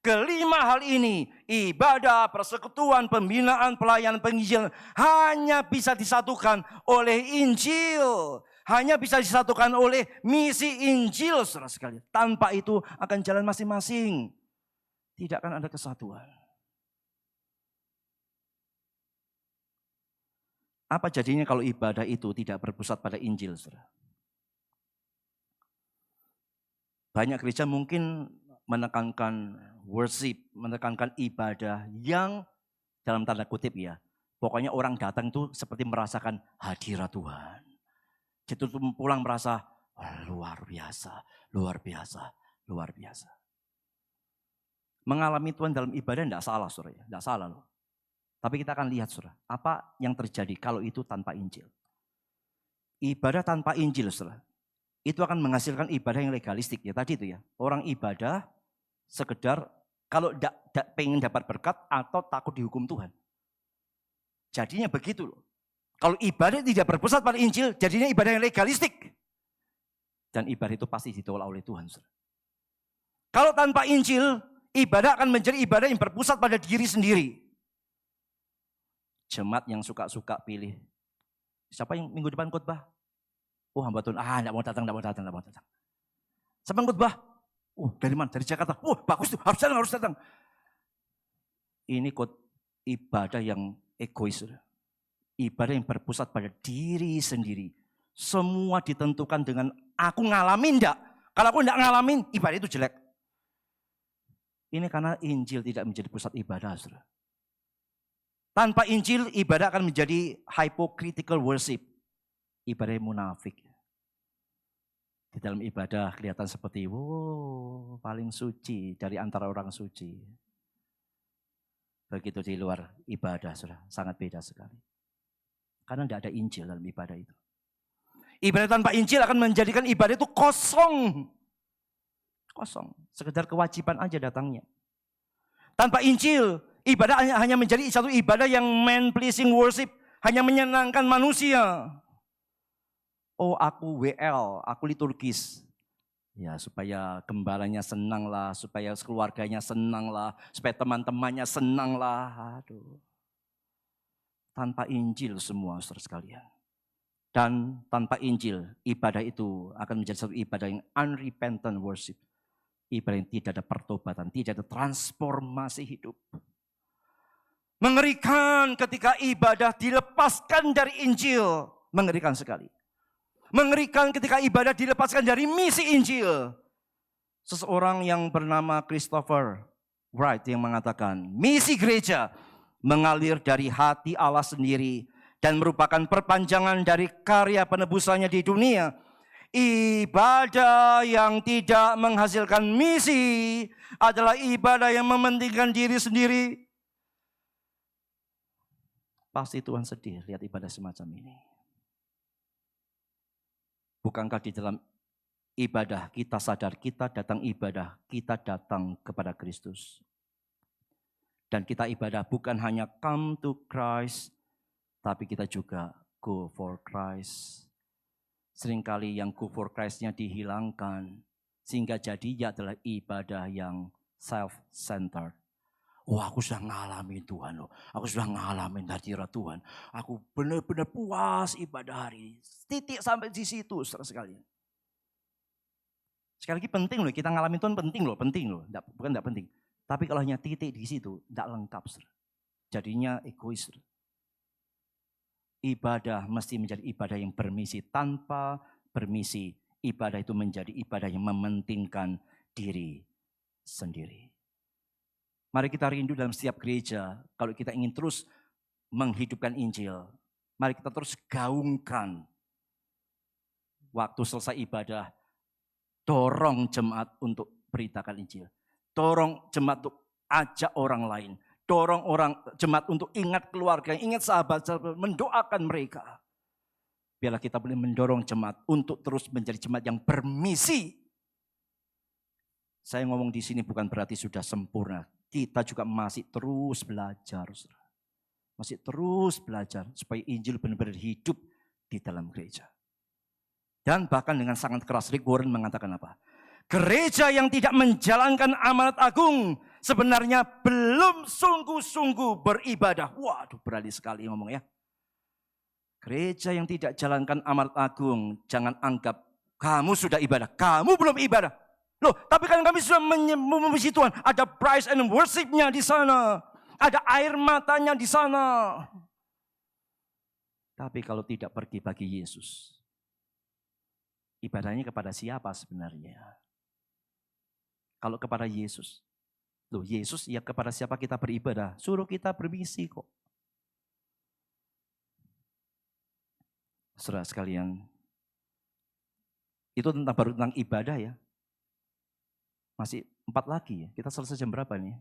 Kelima hal ini, ibadah, persekutuan, pembinaan, pelayanan, penginjilan, hanya bisa disatukan oleh Injil. Hanya bisa disatukan oleh misi Injil, saudara sekalian. Tanpa itu akan jalan masing-masing. Tidak akan ada kesatuan. Apa jadinya kalau ibadah itu tidak berpusat pada Injil, saudara? Banyak gereja mungkin menekankan worship, menekankan ibadah yang dalam tanda kutip ya. Pokoknya orang datang itu seperti merasakan hadirat Tuhan. Jadi pulang merasa luar biasa, luar biasa, luar biasa. Mengalami Tuhan dalam ibadah tidak salah, saudara ya, tidak salah loh. Tapi kita akan lihat, saudara, apa yang terjadi kalau itu tanpa Injil. Ibadah tanpa Injil, saudara, itu akan menghasilkan ibadah yang legalistik ya tadi itu ya. Orang ibadah sekedar kalau pengen dapat berkat atau takut dihukum Tuhan. Jadinya begitu loh. Kalau ibadah tidak berpusat pada Injil, jadinya ibadah yang legalistik. Dan ibadah itu pasti ditolak oleh Tuhan. Kalau tanpa Injil, ibadah akan menjadi ibadah yang berpusat pada diri sendiri. Jemaat yang suka-suka pilih. Siapa yang minggu depan khotbah? Oh hamba Tuhan, enggak mau datang. Siapa yang khotbah? Oh dari mana? Dari Jakarta. Oh bagus tuh, harus datang. Ini ibadah yang egois. Ibadah yang berpusat pada diri sendiri. Semua ditentukan dengan aku ngalamin enggak. Kalau aku enggak ngalamin, ibadah itu jelek. Ini karena Injil tidak menjadi pusat ibadah. Saudara. Tanpa Injil, ibadah akan menjadi hypocritical worship. Ibadah yang munafik. Di dalam ibadah kelihatan seperti, wow, paling suci dari antara orang suci. Begitu di luar ibadah, saudara, sangat beda sekali. Karena tidak ada Injil dalam ibadah itu. Ibadah tanpa Injil akan menjadikan ibadah itu kosong. Kosong, sekedar kewajiban aja datangnya. Tanpa Injil, ibadah hanya menjadi satu ibadah yang man-pleasing worship. Hanya menyenangkan manusia. Oh aku WL, aku liturgis. Ya supaya gembalanya senang lah, supaya keluarganya senang lah, supaya teman-temannya senang lah. Aduh. Tanpa Injil semua saudara sekalian. Dan tanpa Injil, ibadah itu akan menjadi satu ibadah yang unrepentant worship. Ibadah yang tidak ada pertobatan, tidak ada transformasi hidup. Mengerikan ketika ibadah dilepaskan dari Injil. Mengerikan sekali. Mengerikan ketika ibadah dilepaskan dari misi Injil. Seseorang yang bernama Christopher Wright yang mengatakan, misi gereja mengalir dari hati Allah sendiri dan merupakan perpanjangan dari karya penebusannya di dunia. Ibadah yang tidak menghasilkan misi adalah ibadah yang mementingkan diri sendiri. Pasti Tuhan sedih lihat ibadah semacam ini. Bukankah di dalam ibadah kita sadar kita datang ibadah, kita datang kepada Kristus. Dan kita ibadah bukan hanya come to Christ, tapi kita juga go for Christ. Seringkali yang go for Christ-nya dihilangkan, sehingga jadinya adalah ibadah yang self-centered. Oh aku sudah ngalamin Tuhan loh, aku sudah ngalamin hadirat Tuhan. Aku benar-benar puas ibadah hari. Titik sampai di situ saudara sekalian. Sekali lagi penting loh, kita ngalamin Tuhan penting loh. Bukan tidak penting. Tapi kalau hanya titik di situ, tidak lengkap. Saudara. Jadinya egois. Saudara. Ibadah mesti menjadi ibadah yang bermisi. Tanpa bermisi, ibadah itu menjadi ibadah yang mementingkan diri sendiri. Mari kita rindu dalam setiap gereja, kalau kita ingin terus menghidupkan Injil, mari kita terus gaungkan. Waktu selesai ibadah, dorong jemaat untuk beritakan Injil. Dorong jemaat untuk ajak orang lain. Dorong jemaat untuk ingat keluarga, ingat sahabat-sahabat, mendoakan mereka. Biarlah kita boleh mendorong jemaat untuk terus menjadi jemaat yang bermisi. Saya ngomong di sini bukan berarti sudah sempurna. Kita juga masih terus belajar. Masih terus belajar supaya Injil benar-benar hidup di dalam gereja. Dan bahkan dengan sangat keras, Rick Warren mengatakan apa? Gereja yang tidak menjalankan amanat agung sebenarnya belum sungguh-sungguh beribadah. Waduh, berani sekali ngomong ya. Gereja yang tidak jalankan amanat agung, jangan anggap kamu sudah ibadah, kamu belum ibadah. Loh, tapi kan kami sudah memuji Tuhan. Ada praise and worship-nya di sana. Ada air matanya di sana. Tapi kalau tidak pergi bagi Yesus, ibadahnya kepada siapa sebenarnya? Kalau kepada Yesus. Loh, Yesus ya kepada siapa kita beribadah? Suruh kita bermisi kok. Saudara sekalian, itu baru tentang ibadah ya. Masih 4 lagi ya. Kita selesai jam berapa nih?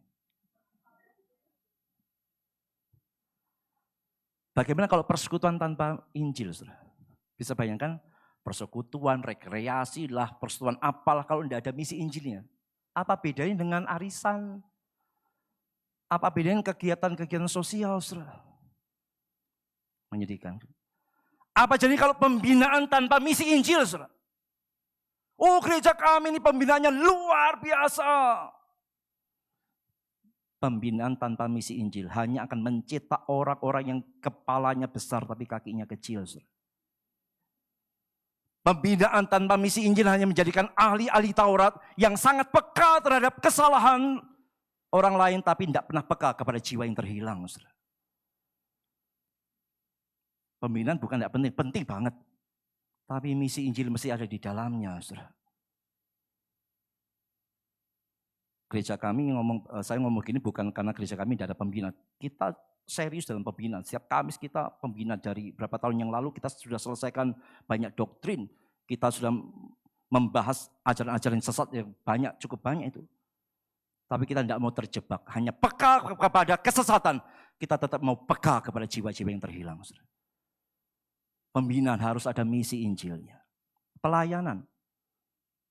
Bagaimana kalau persekutuan tanpa Injil, saudara? Bisa bayangkan persekutuan, rekreasi lah, persekutuan apalah kalau tidak ada misi Injilnya. Apa bedanya dengan arisan? Apa bedanya dengan kegiatan-kegiatan sosial, saudara? Menyedihkan. Apa jadi kalau pembinaan tanpa misi Injil, saudara? Oh, gereja kami ini pembinaannya luar biasa. Pembinaan tanpa misi Injil hanya akan mencetak orang-orang yang kepalanya besar tapi kakinya kecil. Pembinaan tanpa misi Injil hanya menjadikan ahli-ahli Taurat yang sangat peka terhadap kesalahan orang lain tapi tidak pernah peka kepada jiwa yang terhilang. Pembinaan bukan tidak penting, penting banget. Tapi misi Injil mesti ada di dalamnya. Gereja kami saya ngomong gini bukan karena gereja kami tidak ada pembina. Kita serius dalam pembinaan. Setiap Kamis kita pembina dari berapa tahun yang lalu kita sudah selesaikan banyak doktrin. Kita sudah membahas ajaran-ajaran sesat yang banyak, cukup banyak itu. Tapi kita tidak mau terjebak. Hanya peka kepada kesesatan. Kita tetap mau peka kepada jiwa-jiwa yang terhilang. Pembinaan harus ada misi Injilnya. Pelayanan.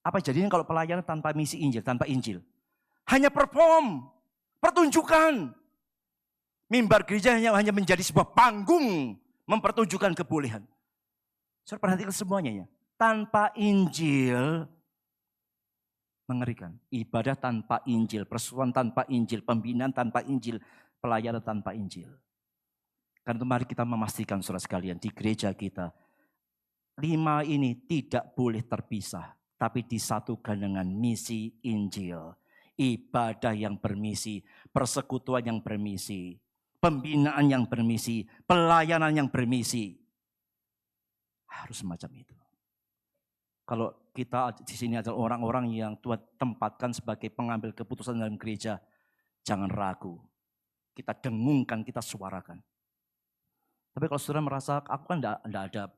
Apa jadinya kalau pelayanan tanpa misi Injil, tanpa Injil? Hanya perform, pertunjukan. Mimbar gereja hanya menjadi sebuah panggung mempertunjukkan kebolehan. Saudara perhatikan semuanya ya. Tanpa Injil, mengerikan. Ibadah tanpa Injil, persekutuan tanpa Injil, pembinaan tanpa Injil, pelayanan tanpa Injil. Karena itu mari kita memastikan saudara sekalian di gereja kita. 5 ini tidak boleh terpisah, tapi disatukan dengan misi Injil. Ibadah yang bermisi, persekutuan yang bermisi, pembinaan yang bermisi, pelayanan yang bermisi. Harus semacam itu. Kalau kita di sini adalah orang-orang yang Tuhan tempatkan sebagai pengambil keputusan dalam gereja, jangan ragu. Kita dengungkan, kita suarakan. Tapi kalau saudara merasa aku kan tidak ada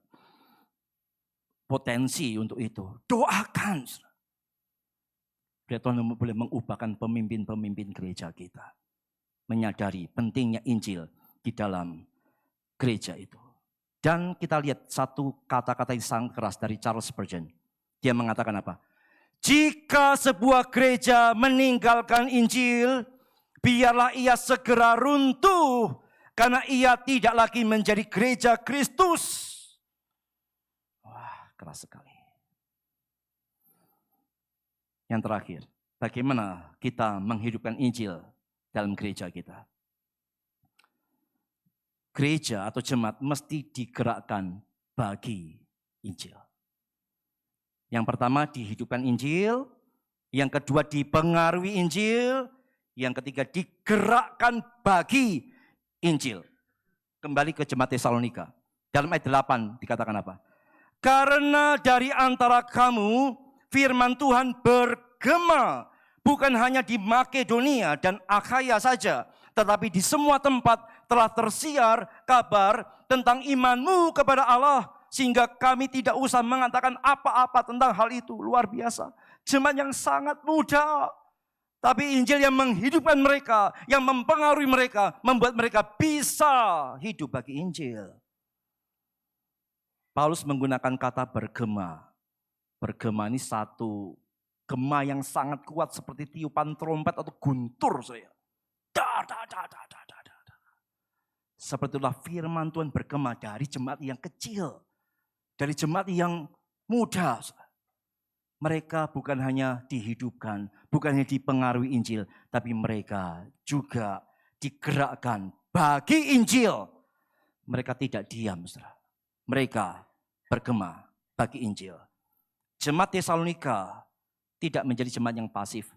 potensi untuk itu, doakan. Biar Tuhan boleh mengubahkan pemimpin-pemimpin gereja kita. Menyadari pentingnya Injil di dalam gereja itu. Dan kita lihat satu kata-kata yang sangat keras dari Charles Spurgeon. Dia mengatakan apa? Jika sebuah gereja meninggalkan Injil, biarlah ia segera runtuh. Karena ia tidak lagi menjadi gereja Kristus. Wah, keras sekali. Yang terakhir, bagaimana kita menghidupkan Injil dalam gereja kita? Gereja atau jemaat mesti digerakkan bagi Injil. Yang pertama dihidupkan Injil, yang kedua dipengaruhi Injil, yang ketiga digerakkan bagi Injil. Kembali ke jemaat Tesalonika. Dalam ayat 8 dikatakan apa? Karena dari antara kamu firman Tuhan bergema, bukan hanya di Makedonia dan Akhaya saja, tetapi di semua tempat telah tersiar kabar tentang imanmu kepada Allah, sehingga kami tidak usah mengatakan apa-apa tentang hal itu. Luar biasa. Jemaat yang sangat muda, tapi Injil yang menghidupkan mereka, yang mempengaruhi mereka, membuat mereka bisa hidup bagi Injil. Paulus menggunakan kata bergema. Bergema ini satu gema yang sangat kuat seperti tiupan trompet atau guntur saya. Seperti itulah firman Tuhan bergema dari jemaat yang kecil. Dari jemaat yang muda. mereka bukan hanya dihidupkan, bukan hanya dipengaruhi Injil, tapi mereka juga digerakkan bagi Injil. Mereka tidak diam, saudara. Mereka bergema bagi Injil. Jemaat Tesalonika tidak menjadi jemaat yang pasif,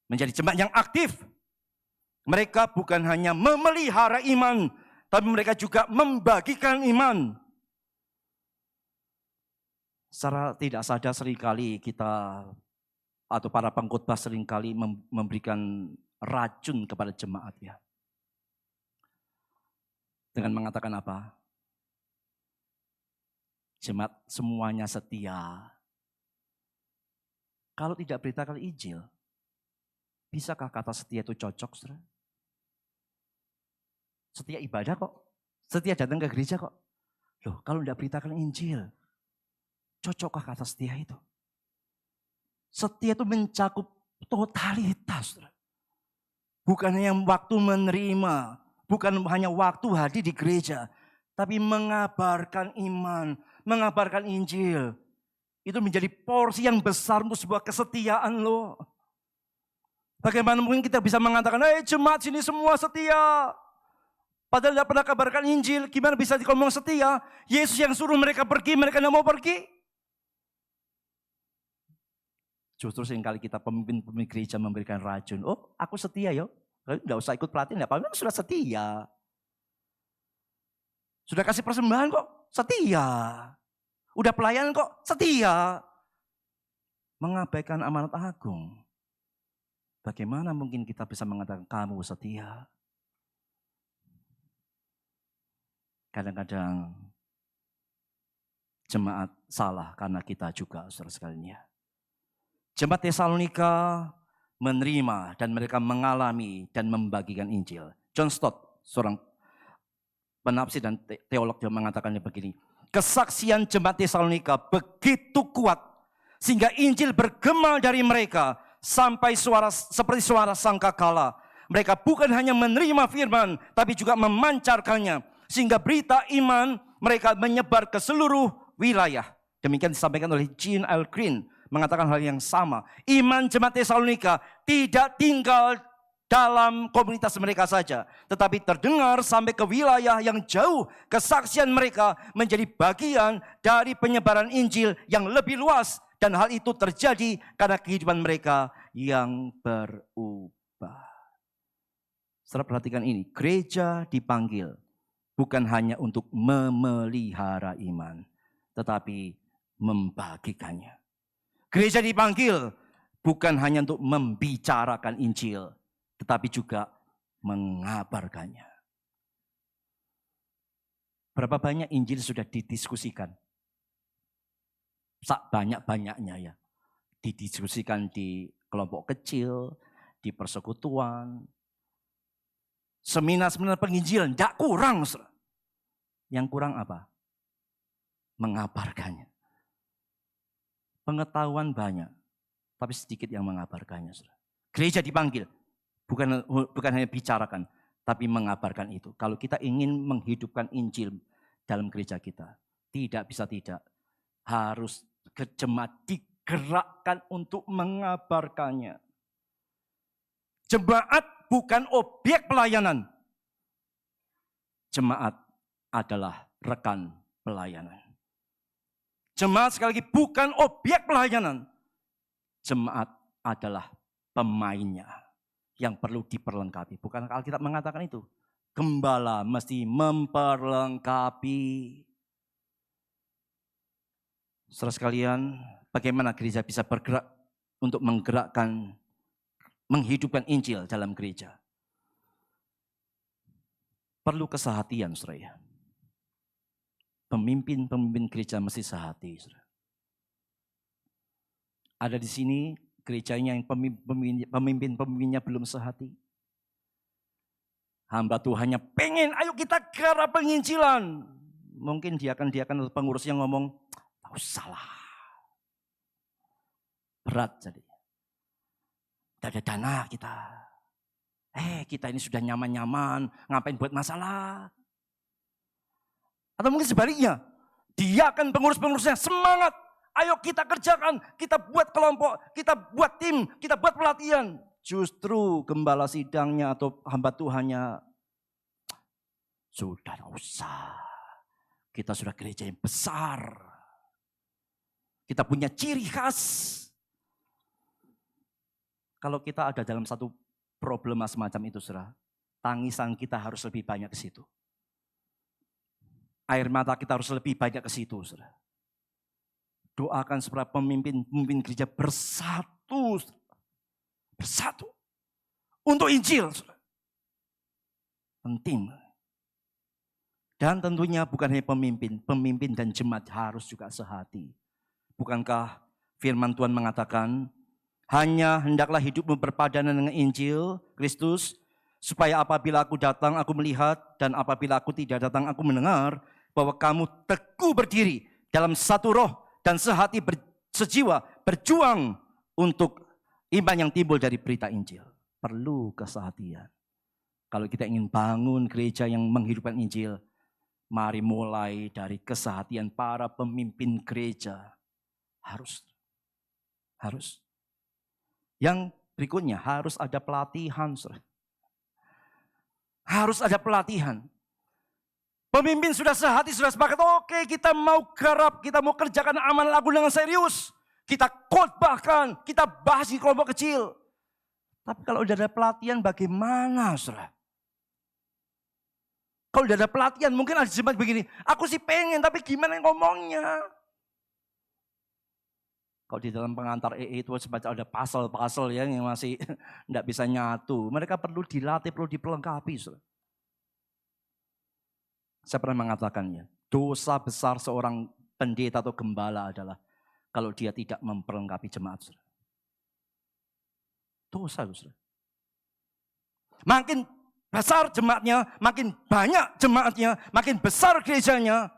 menjadi jemaat yang aktif. Mereka bukan hanya memelihara iman, tapi mereka juga membagikan iman. Secara tidak sadar seringkali kita atau para pengkhotbah seringkali memberikan racun kepada jemaat ya. Dengan mengatakan apa? Jemaat semuanya setia. Kalau tidak beritakan Injil, bisakah kata setia itu cocok, saudara? Setia ibadah kok, setia datang ke gereja kok. Loh, kalau tidak beritakan Injil, cocokkah kata setia itu? Setia itu mencakup totalitas, saudara. Bukan hanya waktu menerima, bukan hanya waktu hadir di gereja, tapi mengabarkan iman, mengabarkan Injil. Itu menjadi porsi yang besar untuk sebuah kesetiaan loh. Bagaimana mungkin kita bisa mengatakan, jemaat sini semua setia. Padahal tidak pernah kabarkan Injil, gimana bisa dikomong setia? Yesus yang suruh mereka pergi, mereka tidak mau pergi. Justru seringkali kita pemimpin gereja memberikan racun. Oh, aku setia yo. Tidak usah ikut pelatihan, ya, memang sudah setia. Sudah kasih persembahan kok, setia. Udah pelayanan kok, setia. Mengabaikan amanat agung. Bagaimana mungkin kita bisa mengatakan kamu setia? Kadang-kadang jemaat salah karena kita juga, saudara sekalian. Jemaat Tesalonika menerima dan mereka mengalami dan membagikan Injil. John Stott, seorang penafsir dan teolog, yang mengatakannya begini. Kesaksian jemaat Tesalonika begitu kuat sehingga Injil bergema dari mereka sampai seperti suara sangkakala. Mereka bukan hanya menerima firman tapi juga memancarkannya sehingga berita iman mereka menyebar ke seluruh wilayah. Demikian disampaikan oleh Jean L. Green, mengatakan hal yang sama. Iman jemaat Tesalonika tidak tinggal dalam komunitas mereka saja, tetapi terdengar sampai ke wilayah yang jauh. Kesaksian mereka menjadi bagian dari penyebaran Injil yang lebih luas, dan hal itu terjadi karena kehidupan mereka yang berubah. Saudara perhatikan ini, gereja dipanggil bukan hanya untuk memelihara iman, tetapi membagikannya. Gereja dipanggil bukan hanya untuk membicarakan Injil, tetapi juga mengabarkannya. Berapa banyak Injil sudah didiskusikan? Banyak-banyaknya ya. Didiskusikan di kelompok kecil, di persekutuan, seminar-seminar penginjilan, tidak kurang. Yang kurang apa? Mengabarkannya. Pengetahuan banyak, tapi sedikit yang mengabarkannya. Gereja dipanggil, bukan hanya bicarakan, tapi mengabarkan itu. Kalau kita ingin menghidupkan Injil dalam gereja kita, tidak bisa tidak. Harus jemaat digerakkan untuk mengabarkannya. Jemaat bukan objek pelayanan. Jemaat adalah rekan pelayanan. Jemaat sekali lagi bukan objek pelayanan. Jemaat adalah pemainnya yang perlu diperlengkapi. Bukan Alkitab mengatakan itu? Gembala mesti memperlengkapi. Saudara sekalian, bagaimana gereja bisa bergerak untuk menggerakkan, menghidupkan Injil dalam gereja? Perlu kesehatian, saudara. Pemimpin gereja mesti sehati, saudara. Ada di sini gerejanya yang pemimpinnya belum sehati. Hamba Tuhannya pengen, ayo kita garap penginjilan. Mungkin dia akan pengurus yang ngomong, tak usahlah. Berat jadi. Tidak ada dana kita. Kita ini sudah nyaman-nyaman, ngapain buat masalah. Atau mungkin sebaliknya, dia akan pengurus-pengurusnya semangat. Ayo kita kerjakan, kita buat kelompok, kita buat tim, kita buat pelatihan. Justru gembala sidangnya atau hamba Tuhannya, sudah tidak usah. Kita sudah gereja yang besar. Kita punya ciri khas. Kalau kita ada dalam satu problema semacam itu, saudara, tangisan kita harus lebih banyak ke situ. Air mata kita harus lebih banyak ke situ, saudara. Doakan supaya pemimpin gereja bersatu. Bersatu. Untuk Injil. Penting. Dan tentunya bukan hanya pemimpin dan jemaat harus juga sehati. Bukankah firman Tuhan mengatakan, hanya hendaklah hidupmu berpadanan dengan Injil Kristus, supaya apabila aku datang aku melihat, dan apabila aku tidak datang aku mendengar, bahwa kamu teguh berdiri dalam satu roh, dan sehati sejiwa berjuang untuk iman yang timbul dari berita Injil. Perlu kesehatian. Kalau kita ingin bangun gereja yang menghidupkan Injil, mari mulai dari kesehatian para pemimpin gereja. Harus. Yang berikutnya harus ada pelatihan. Harus ada pelatihan. Pemimpin sudah sehati, sudah sepakat, oke kita mau garap, kita mau kerjakan amanah Agung dengan serius. Kita khotbahkan, kita bahas di kelompok kecil. Tapi kalau udah ada pelatihan bagaimana, saudara? Kalau udah ada pelatihan mungkin ada jemaat begini, aku sih pengen tapi gimana ngomongnya? Kalau di dalam pengantar EE itu semacam ada pasal-pasal yang masih tidak bisa nyatu. Mereka perlu dilatih, perlu diperlengkapi, saudara. Saya pernah mengatakannya, dosa besar seorang pendeta atau gembala adalah kalau dia tidak memperlengkapi jemaat. Dosa, saudara. Makin besar jemaatnya, makin banyak jemaatnya, makin besar gerejanya,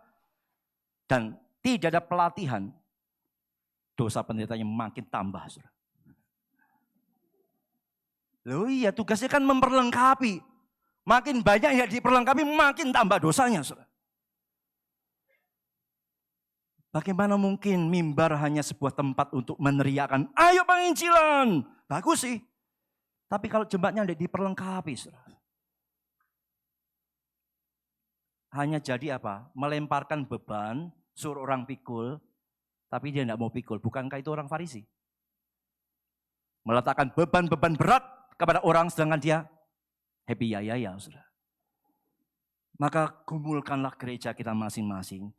dan tidak ada pelatihan, dosa pendetanya makin tambah, saudara. Loh iya, tugasnya kan memperlengkapi. Makin banyak yang diperlengkapi, makin tambah dosanya, saudara. Bagaimana mungkin mimbar hanya sebuah tempat untuk meneriakan, ayo penginjilan. Bagus sih. Tapi kalau jemaatnya tidak diperlengkapi, saudara. Hanya jadi apa? Melemparkan beban, suruh orang pikul, tapi dia tidak mau pikul. Bukankah itu orang Farisi? Meletakkan beban-beban berat kepada orang sedangkan dia happy ya, saudara. Maka kumpulkanlah gereja kita masing-masing.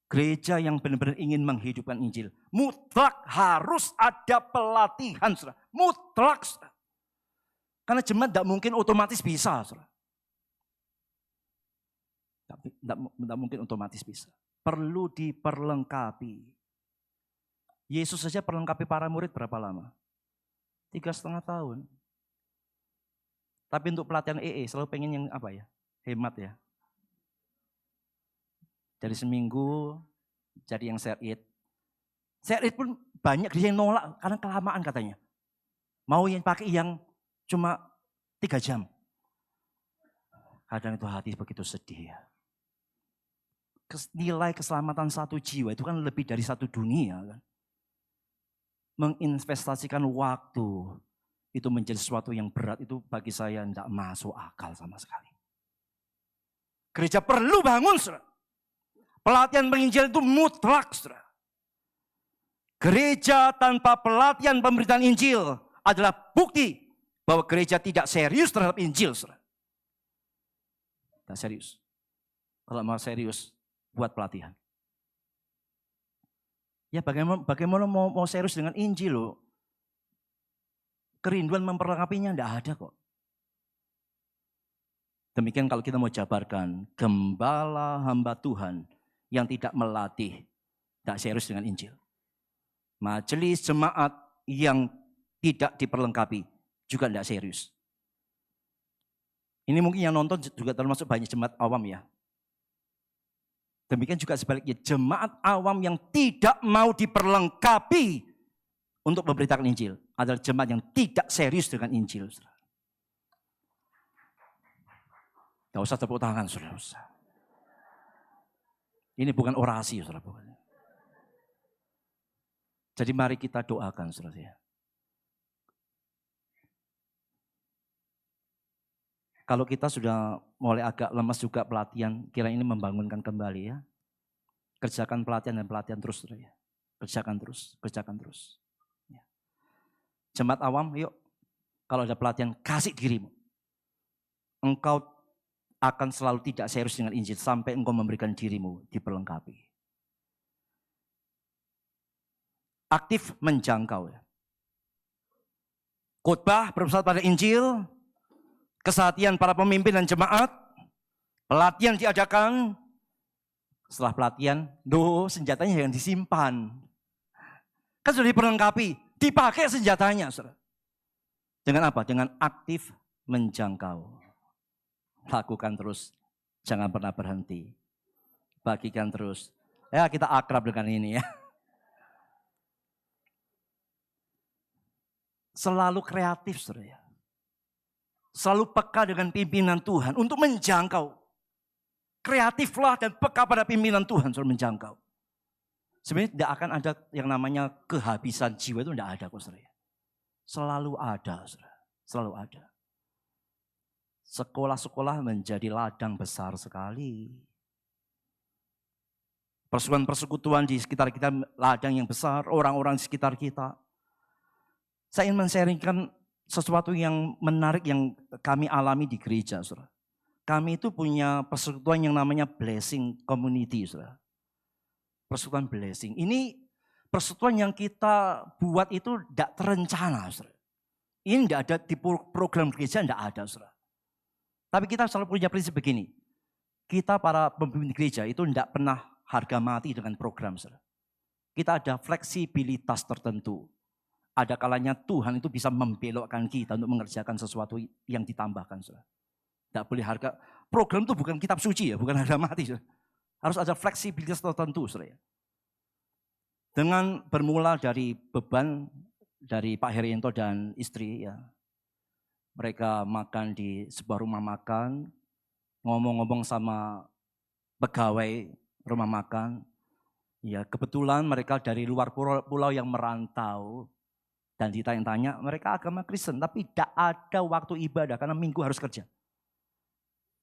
Gereja yang benar-benar ingin menghidupkan Injil. Mutlak harus ada pelatihan, saudara. Mutlak, saudara. Karena jemaat tidak mungkin otomatis bisa, saudara. Tidak mungkin otomatis bisa. Perlu diperlengkapi. Yesus saja perlengkapi para murid berapa lama? 3,5 tahun. Tapi untuk pelatihan EE selalu pengen yang apa ya? Hemat ya. Dari seminggu jadi yang share it. Share it pun banyak dia yang nolak karena kelamaan katanya. Mau yang pakai yang cuma 3 jam. Kadang itu hati begitu sedih ya. Nilai keselamatan satu jiwa itu kan lebih dari satu dunia kan. Menginvestasikan waktu itu menjadi sesuatu yang berat, itu bagi saya tidak masuk akal sama sekali. Gereja perlu bangun, saudara. Pelatihan penginjilan itu mutlak, saudara. Gereja tanpa pelatihan pemberitaan Injil adalah bukti bahwa gereja tidak serius terhadap Injil, saudara. Tidak serius. Kalau mau serius, buat pelatihan. Ya bagaimana mau serius dengan Injil loh. Kerinduan memperlengkapinya tidak ada kok. Demikian kalau kita mau jabarkan, gembala hamba Tuhan yang tidak melatih, tidak serius dengan Injil. Majelis jemaat yang tidak diperlengkapi, juga tidak serius. Ini mungkin yang nonton juga termasuk banyak jemaat awam ya. Demikian juga sebaliknya, jemaat awam yang tidak mau diperlengkapi untuk memberitakan Injil adalah jemaat yang tidak serius dengan Injil. Gak usah tepuk tangan, saudara. Ini bukan orasi, saudara. Jadi mari kita doakan, saudara. Kalau kita sudah mulai agak lemas juga pelatihan, kira ini membangunkan kembali ya. Kerjakan pelatihan dan pelatihan terus, saudara. Kerjakan terus. Ya. Jemaat awam, yuk. Kalau ada pelatihan, kasih dirimu. Engkau akan selalu tidak serius dengan Injil sampai engkau memberikan dirimu diperlengkapi. Aktif menjangkau ya. Khotbah berpusat pada Injil, kesehatian para pemimpin dan jemaat, pelatihan diadakan. Setelah pelatihan, senjatanya yang disimpan. Kan sudah diperlengkapi, dipakai senjatanya. Saudara. Dengan apa? Dengan aktif menjangkau. Lakukan terus, jangan pernah berhenti. Bagikan terus. Ya kita akrab dengan ini ya. Selalu kreatif, saudara. Selalu peka dengan pimpinan Tuhan untuk menjangkau. Kreatiflah dan peka pada pimpinan Tuhan untuk menjangkau. Sebenarnya tidak akan ada yang namanya kehabisan jiwa, itu tidak ada kok, saudara. Selalu ada, saudara. Selalu ada. Sekolah-sekolah menjadi ladang besar sekali. Persekutuan di sekitar kita ladang yang besar, orang-orang di sekitar kita. Saya ingin men-sharingkan sesuatu yang menarik yang kami alami di gereja, saudara. Kami itu punya persekutuan yang namanya blessing community, saudara. Persekutuan blessing. Ini persekutuan yang kita buat itu tidak terencana, saudara. Ini tidak ada di program gereja, tidak ada, saudara. Tapi kita selalu punya prinsip begini. Kita para pemimpin gereja itu tidak pernah harga mati dengan program, saudara. Kita ada fleksibilitas tertentu. Ada kalanya Tuhan itu bisa membelokkan kita untuk mengerjakan sesuatu yang ditambahkan, saudara. Tidak boleh harga. Program itu bukan kitab suci ya, bukan harga mati, saudara. Harus ada fleksibilitas tertentu, saudara. Dengan bermula dari beban dari Pak Herianto dan istri, ya, mereka makan di sebuah rumah makan, ngomong-ngomong sama pegawai rumah makan. Ya, kebetulan mereka dari luar pulau yang merantau. Dan ditanya-tanya, mereka agama Kristen, tapi tidak ada waktu ibadah karena minggu harus kerja.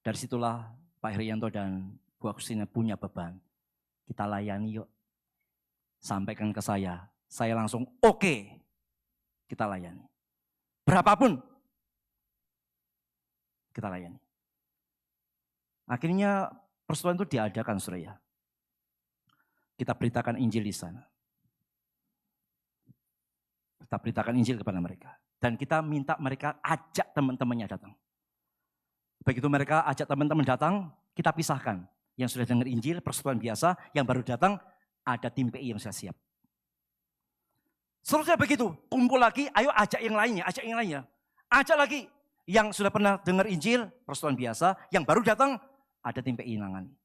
Dari situlah Pak Herianto dan Bu Agustina punya beban. Kita layani yuk. Sampaikan ke saya langsung oke, kita layani. Berapapun, kita layani. Akhirnya persekutuan itu diadakan, saudara. Kita beritakan Injil di sana. Kita beritakan Injil kepada mereka. Dan kita minta mereka ajak teman-temannya datang. Begitu mereka ajak teman-teman datang, kita pisahkan. Yang sudah dengar Injil, persekutuan biasa, yang baru datang, ada tim PI yang sudah siap. Seterusnya begitu, kumpul lagi, ayo ajak yang lainnya, Ajak lagi, yang sudah pernah dengar Injil, persekutuan biasa, yang baru datang, ada tim PI nangani.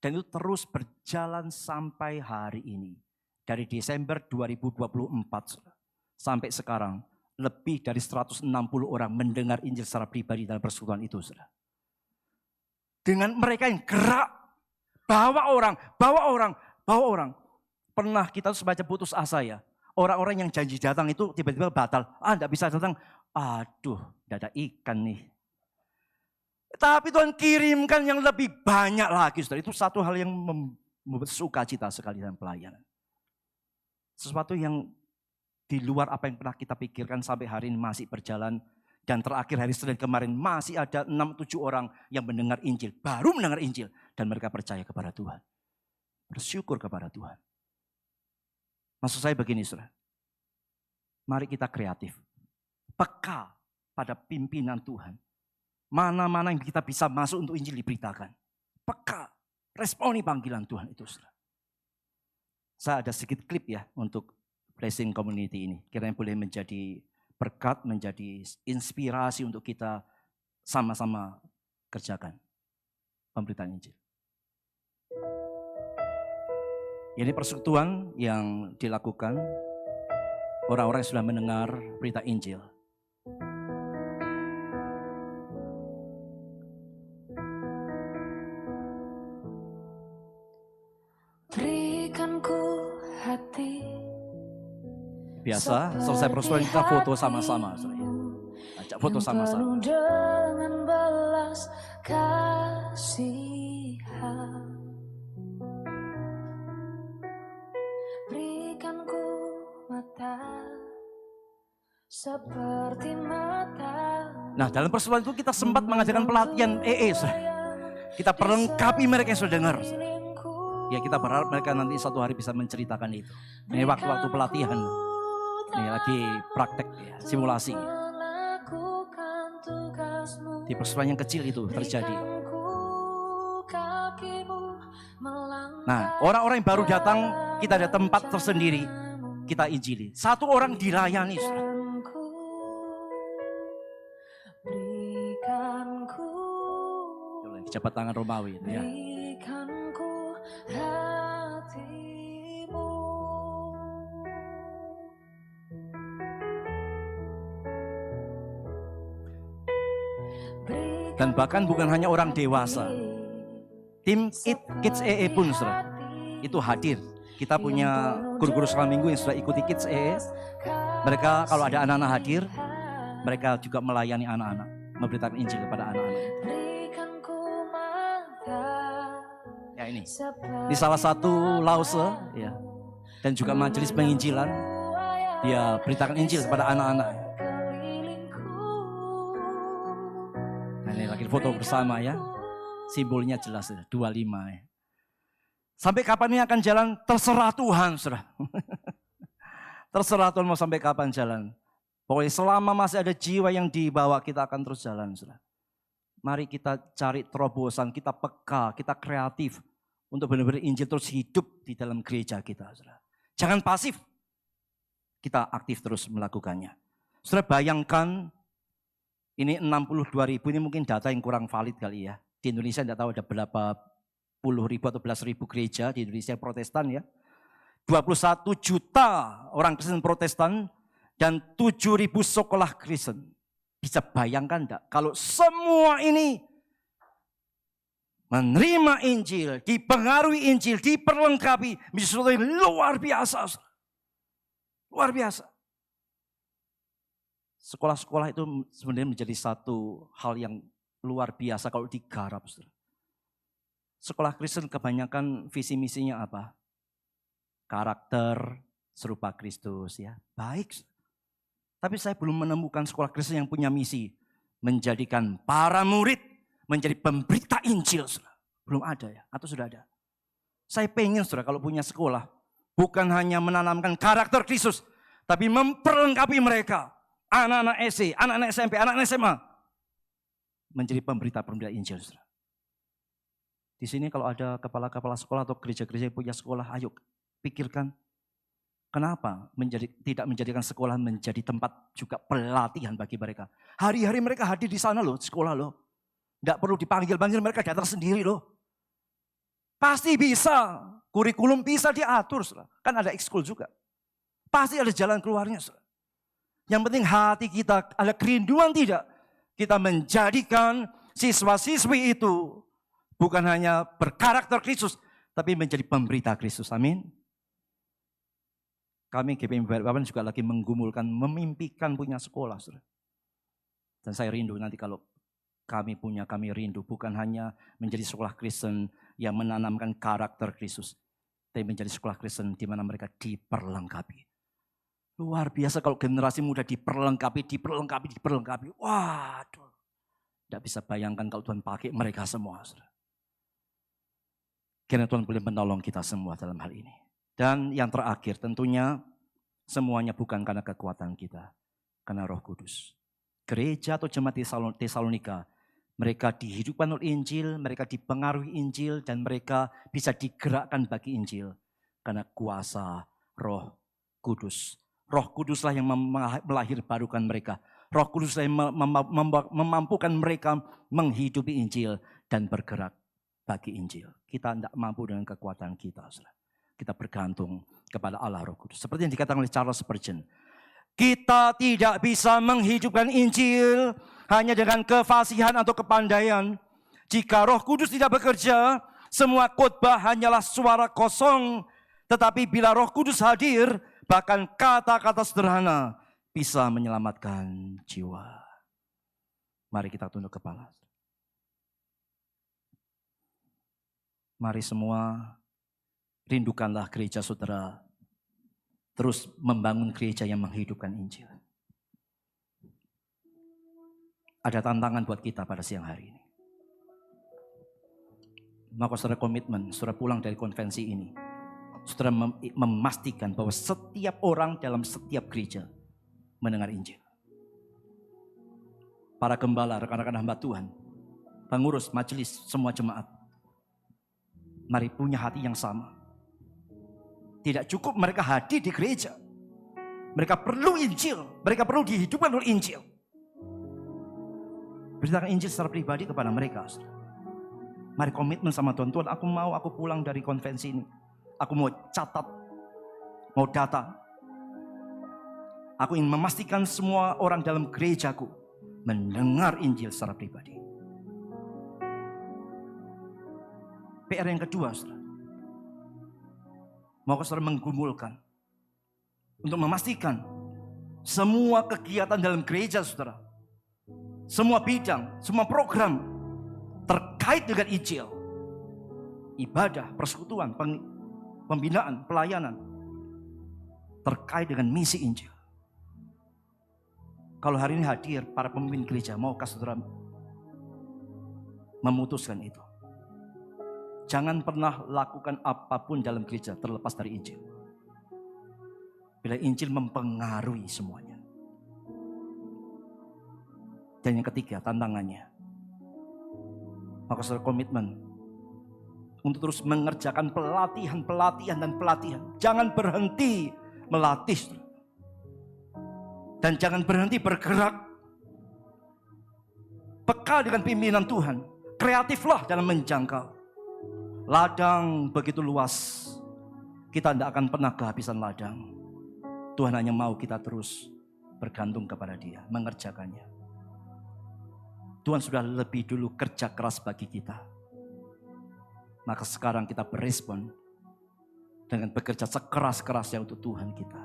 Dan itu terus berjalan sampai hari ini. Dari Desember 2024, sampai sekarang, lebih dari 160 orang mendengar Injil secara pribadi dalam persekutuan itu, saudara. Dengan mereka yang gerak, bawa orang. Pernah kita semacam putus asa ya. Orang-orang yang janji datang itu tiba-tiba batal. Enggak bisa datang. Aduh, tidak ada ikan nih. Tapi Tuhan kirimkan yang lebih banyak lagi, saudara. Itu satu hal yang membuat sukacita sekali dalam pelayanan. Sesuatu yang di luar apa yang pernah kita pikirkan sampai hari ini masih berjalan. Dan terakhir hari Senin kemarin masih ada 6-7 orang yang mendengar Injil. Baru mendengar Injil. Dan mereka percaya kepada Tuhan. Bersyukur kepada Tuhan. Maksud saya begini, saudara. Mari kita kreatif. Peka pada pimpinan Tuhan. Mana-mana yang kita bisa masuk untuk Injil diberitakan. Peka. Responi panggilan Tuhan itu, saudara. Saya ada sedikit klip ya untuk Blessing Community ini. Kiranya boleh menjadi berkat, menjadi inspirasi untuk kita sama-sama kerjakan pemberitaan Injil. Ini persekutuan yang dilakukan orang-orang yang sudah mendengar berita Injil. Berikan ku hati biasa. Selesai persoalan kita foto sama-sama. Ajak foto sama-sama. Dengan belas kasihan, berikan ku mata seperti mata. Nah, dalam persoalan itu kita sempat mengadakan pelatihan EE. Kita perlengkapi mereka yang sudah dengar. Ya, kita berharap mereka nanti suatu hari bisa menceritakan itu. Ini waktu-waktu pelatihan. Ini lagi praktek ya, simulasi. Di persoalan yang kecil itu terjadi. Nah, orang-orang yang baru datang, kita ada tempat tersendiri. Kita injili. Satu orang dilayani. Jabat tangan Romawi itu ya. Dan bahkan bukan hanya orang dewasa. Tim Kids EE pun itu hadir. Kita punya guru-guru sekolah minggu yang sudah ikuti Kids EE. Mereka kalau ada anak-anak hadir, mereka juga melayani anak-anak, memberitakan Injil kepada anak-anak. Ya ini, di salah satu lause ya, dan juga majelis penginjilan, dia beritakan Injil kepada anak-anak. Nah, ini lagi foto bersama ya, simbolnya jelas ya, 25 ya. Sampai kapan ini akan jalan? Terserah Tuhan, saudara. Terserah Tuhan mau sampai kapan jalan. Pokoknya selama masih ada jiwa yang dibawa, kita akan terus jalan, saudara. Mari kita cari terobosan, kita peka, kita kreatif untuk benar-benar Injil terus hidup di dalam gereja kita. Saudara. Jangan pasif, kita aktif terus melakukannya. Saudara bayangkan, ini 62.000, ini mungkin data yang kurang valid kali ya. Di Indonesia tidak tahu ada berapa puluh ribu atau belas ribu gereja di Indonesia Protestan ya. 21 juta orang Kristen Protestan dan 7.000 sekolah Kristen. Bisa bayangkan enggak kalau semua ini menerima Injil, dipengaruhi Injil, diperlengkapi, menjadi sesuatu yang luar biasa. Luar biasa. Sekolah-sekolah itu sebenarnya menjadi satu hal yang luar biasa kalau digarap. Sekolah Kristen kebanyakan visi misinya apa? Karakter serupa Kristus ya. Baik. Tapi saya belum menemukan sekolah Kristen yang punya misi menjadikan para murid menjadi pemberita Injil. Belum ada ya, atau sudah ada? Saya pengen saudara kalau punya sekolah, bukan hanya menanamkan karakter Kristus, tapi memperlengkapi mereka. Anak-anak SD, anak-anak SMP, anak-anak SMA. Menjadi pemberita-pemberita Injil. Saudara. Di sini kalau ada kepala-kepala sekolah atau gereja-gereja yang punya sekolah, ayo pikirkan. Kenapa tidak menjadikan sekolah menjadi tempat juga pelatihan bagi mereka. Hari-hari mereka hadir di sana loh, sekolah loh. Tidak perlu dipanggil-panggil, mereka datang sendiri loh. Pasti bisa, kurikulum bisa diatur. Kan ada ekskul juga. Pasti ada jalan keluarnya. Yang penting hati kita ada kerinduan tidak. Kita menjadikan siswa-siswi itu bukan hanya berkarakter Kristus, tapi menjadi pemberita Kristus. Amin. Kami GPM Balikpapan juga lagi menggumulkan, memimpikan punya sekolah. Dan saya rindu nanti kalau kami rindu bukan hanya menjadi sekolah Kristen yang menanamkan karakter Kristus, tapi menjadi sekolah Kristen di mana mereka diperlengkapi. Luar biasa kalau generasi muda diperlengkapi. Waduh, tidak bisa bayangkan kalau Tuhan pakai mereka semua. Kiranya Tuhan boleh menolong kita semua dalam hal ini. Dan yang terakhir tentunya semuanya bukan karena kekuatan kita, karena Roh Kudus. Gereja atau jemaat Tesalonika, mereka dihidupkan oleh Injil, mereka dipengaruhi Injil, dan mereka bisa digerakkan bagi Injil. Karena kuasa Roh Kudus. Roh Kuduslah yang melahirbarukan mereka. Roh Kuduslah yang memampukan mereka menghidupi Injil dan bergerak bagi Injil. Kita tidak mampu dengan kekuatan kita. Kita bergantung kepada Allah Roh Kudus. Seperti yang dikatakan oleh Charles Spurgeon. Kita tidak bisa menghidupkan Injil hanya dengan kefasihan atau kepandaian. Jika Roh Kudus tidak bekerja, semua khotbah hanyalah suara kosong. Tetapi bila Roh Kudus hadir, bahkan kata-kata sederhana bisa menyelamatkan jiwa. Mari kita tunduk kepala. Mari semua rindukanlah gereja saudara terus membangun gereja yang menghidupkan Injil. Ada tantangan buat kita pada siang hari ini. Maka saudara komitmen, saudara pulang dari konvensi ini, saudara memastikan bahwa setiap orang dalam setiap gereja mendengar Injil. Para gembala, rekan-rekan hamba Tuhan, pengurus majelis, semua jemaat, mari punya hati yang sama. Tidak cukup mereka hadir di gereja. Mereka perlu Injil. Mereka perlu dihidupkan oleh Injil. Beritakan Injil secara pribadi kepada mereka. Mari komitmen sama Tuhan. Tuhan, aku pulang dari konvensi ini. Aku mau catat, mau data. Aku ingin memastikan semua orang dalam gerejaku mendengar Injil secara pribadi. PR yang kedua, saudara. Mau saudara menggumulkan untuk memastikan semua kegiatan dalam gereja saudara, semua bidang, semua program terkait dengan Injil, ibadah, persekutuan, pembinaan, pelayanan, terkait dengan misi Injil. Kalau hari ini hadir para pemimpin gereja, maukah saudara memutuskan itu? Jangan pernah lakukan apapun dalam gereja terlepas dari Injil. Bila Injil mempengaruhi semuanya. Dan yang ketiga tantangannya, maka saudara komitmen untuk terus mengerjakan pelatihan. Jangan berhenti melatih. Dan jangan berhenti bergerak. Peka dengan pimpinan Tuhan. Kreatiflah dalam menjangkau. Ladang begitu luas, kita tidak akan pernah kehabisan ladang. Tuhan hanya mau kita terus bergantung kepada Dia, mengerjakannya. Tuhan sudah lebih dulu kerja keras bagi kita. Maka sekarang kita berespon dengan bekerja sekeras-kerasnya untuk Tuhan kita.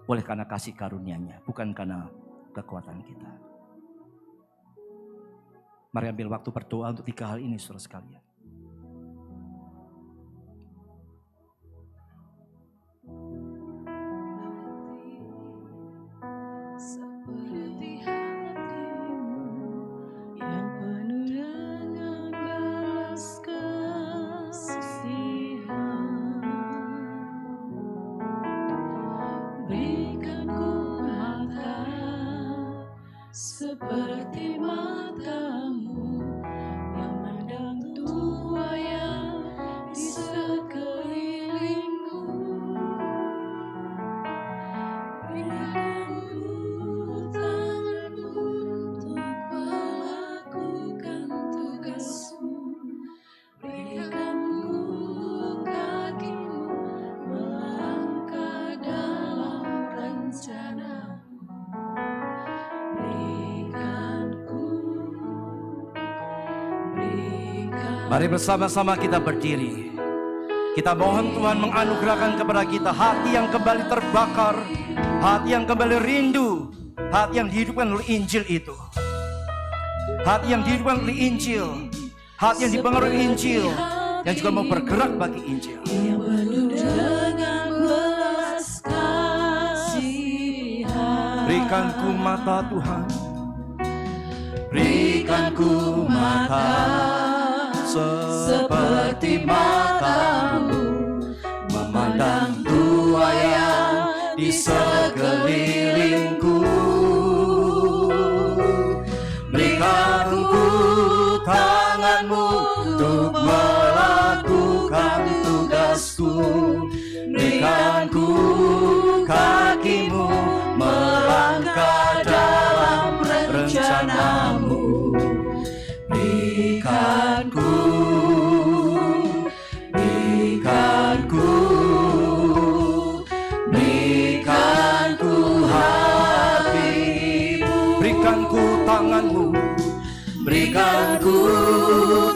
Oleh karena kasih karunia-Nya, bukan karena kekuatan kita. Mari ambil waktu berdoa untuk 3 hal ini saudara sekalian. Seperti matamu yang memandang tuayan di sekelilingku. Berikan ku tanganmu untuk melakukan tugasmu. Berikan ku kakimu melangkah dalam rencana. Mari bersama-sama kita berdiri. Kita mohon Tuhan menganugerahkan kepada kita hati yang kembali terbakar, hati yang kembali rindu, hati yang dihidupkan oleh Injil itu. Hati yang dihidupkan oleh Injil, hati yang dipengaruhi Injil, yang juga mau bergerak bagi Injil. Yang penuh dengan belas kasihan. Berikan ku mata Tuhan, berikan ku mata seperti matamu memandang tuayan di sekelilingku. Berikan ku tanganmu untuk melakukan tugasku. Berikan ku kakimu melangkah dalam rencanamu. Berikan ku hatimu. Berikan ku tanganmu, berikan ku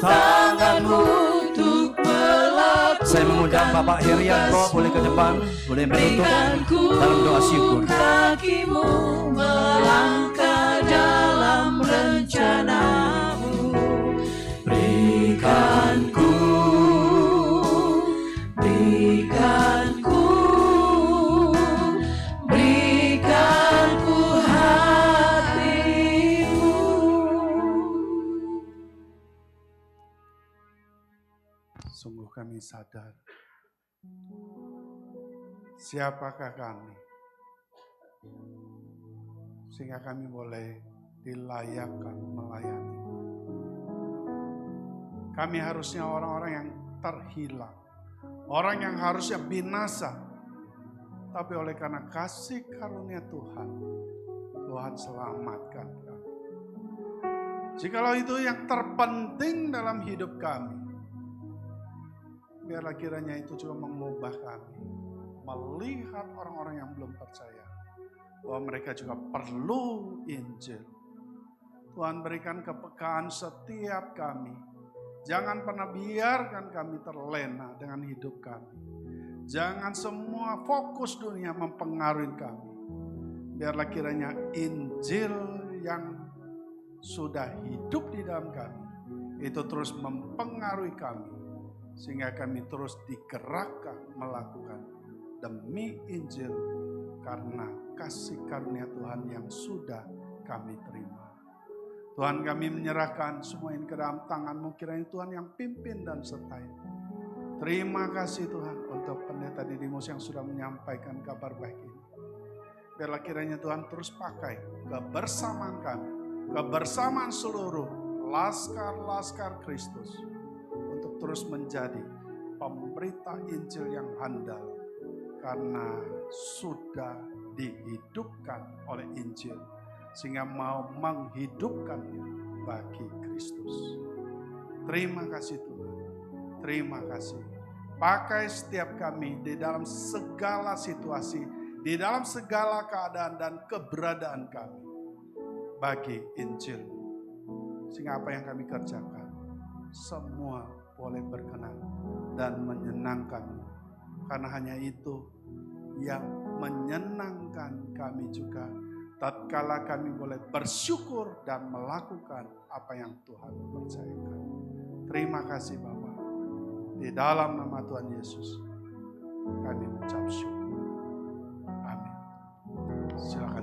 tanganmu untuk melakukan. Saya mengundang Bapak Herianto boleh ke depan, boleh menutup Berikan ku dalam doa syukur. kakimu melangkah dalam rencanamu. Berikan ku hatimu. Sungguh kami sadar, siapakah kami, sehingga kami boleh dilayakkan melayani. Kami harusnya orang-orang yang terhilang, orang yang harusnya binasa, tapi oleh karena kasih karunia Tuhan, Tuhan selamatkan kami. Jikalau itu yang terpenting dalam hidup kami, biarlah kiranya itu juga mengubah kami, melihat orang-orang yang belum percaya, bahwa mereka juga perlu Injil. Tuhan berikan kepekaan setiap kami. Jangan pernah biarkan kami terlena dengan hidup kami. Jangan semua fokus dunia mempengaruhi kami. Biarlah kiranya Injil yang sudah hidup di dalam kami, itu terus mempengaruhi kami. Sehingga kami terus digerakkan melakukan demi Injil karena kasih karunia Tuhan yang sudah kami terima. Tuhan, kami menyerahkan semua ini ke dalam tangan-Mu, kiranya Tuhan yang pimpin dan sertai. Terima kasih Tuhan untuk pendeta Didimus yang sudah menyampaikan kabar baik ini. Biarlah kiranya Tuhan terus pakai kebersamaan kami, kebersamaan seluruh laskar-laskar Kristus, untuk terus menjadi pemberita Injil yang handal, karena sudah dihidupkan oleh Injil, sehingga mau menghidupkannya bagi Kristus. Terima kasih Tuhan, terima kasih. Pakai setiap kami di dalam segala situasi, di dalam segala keadaan dan keberadaan kami bagi Injil, sehingga apa yang kami kerjakan semua boleh berkenan dan menyenangkan-Mu, karena hanya itu yang menyenangkan kami juga, tatkala kami boleh bersyukur dan melakukan apa yang Tuhan percayakan. Terima kasih Bapa. Di dalam nama Tuhan Yesus kami mengucap syukur. Amin. Silakan.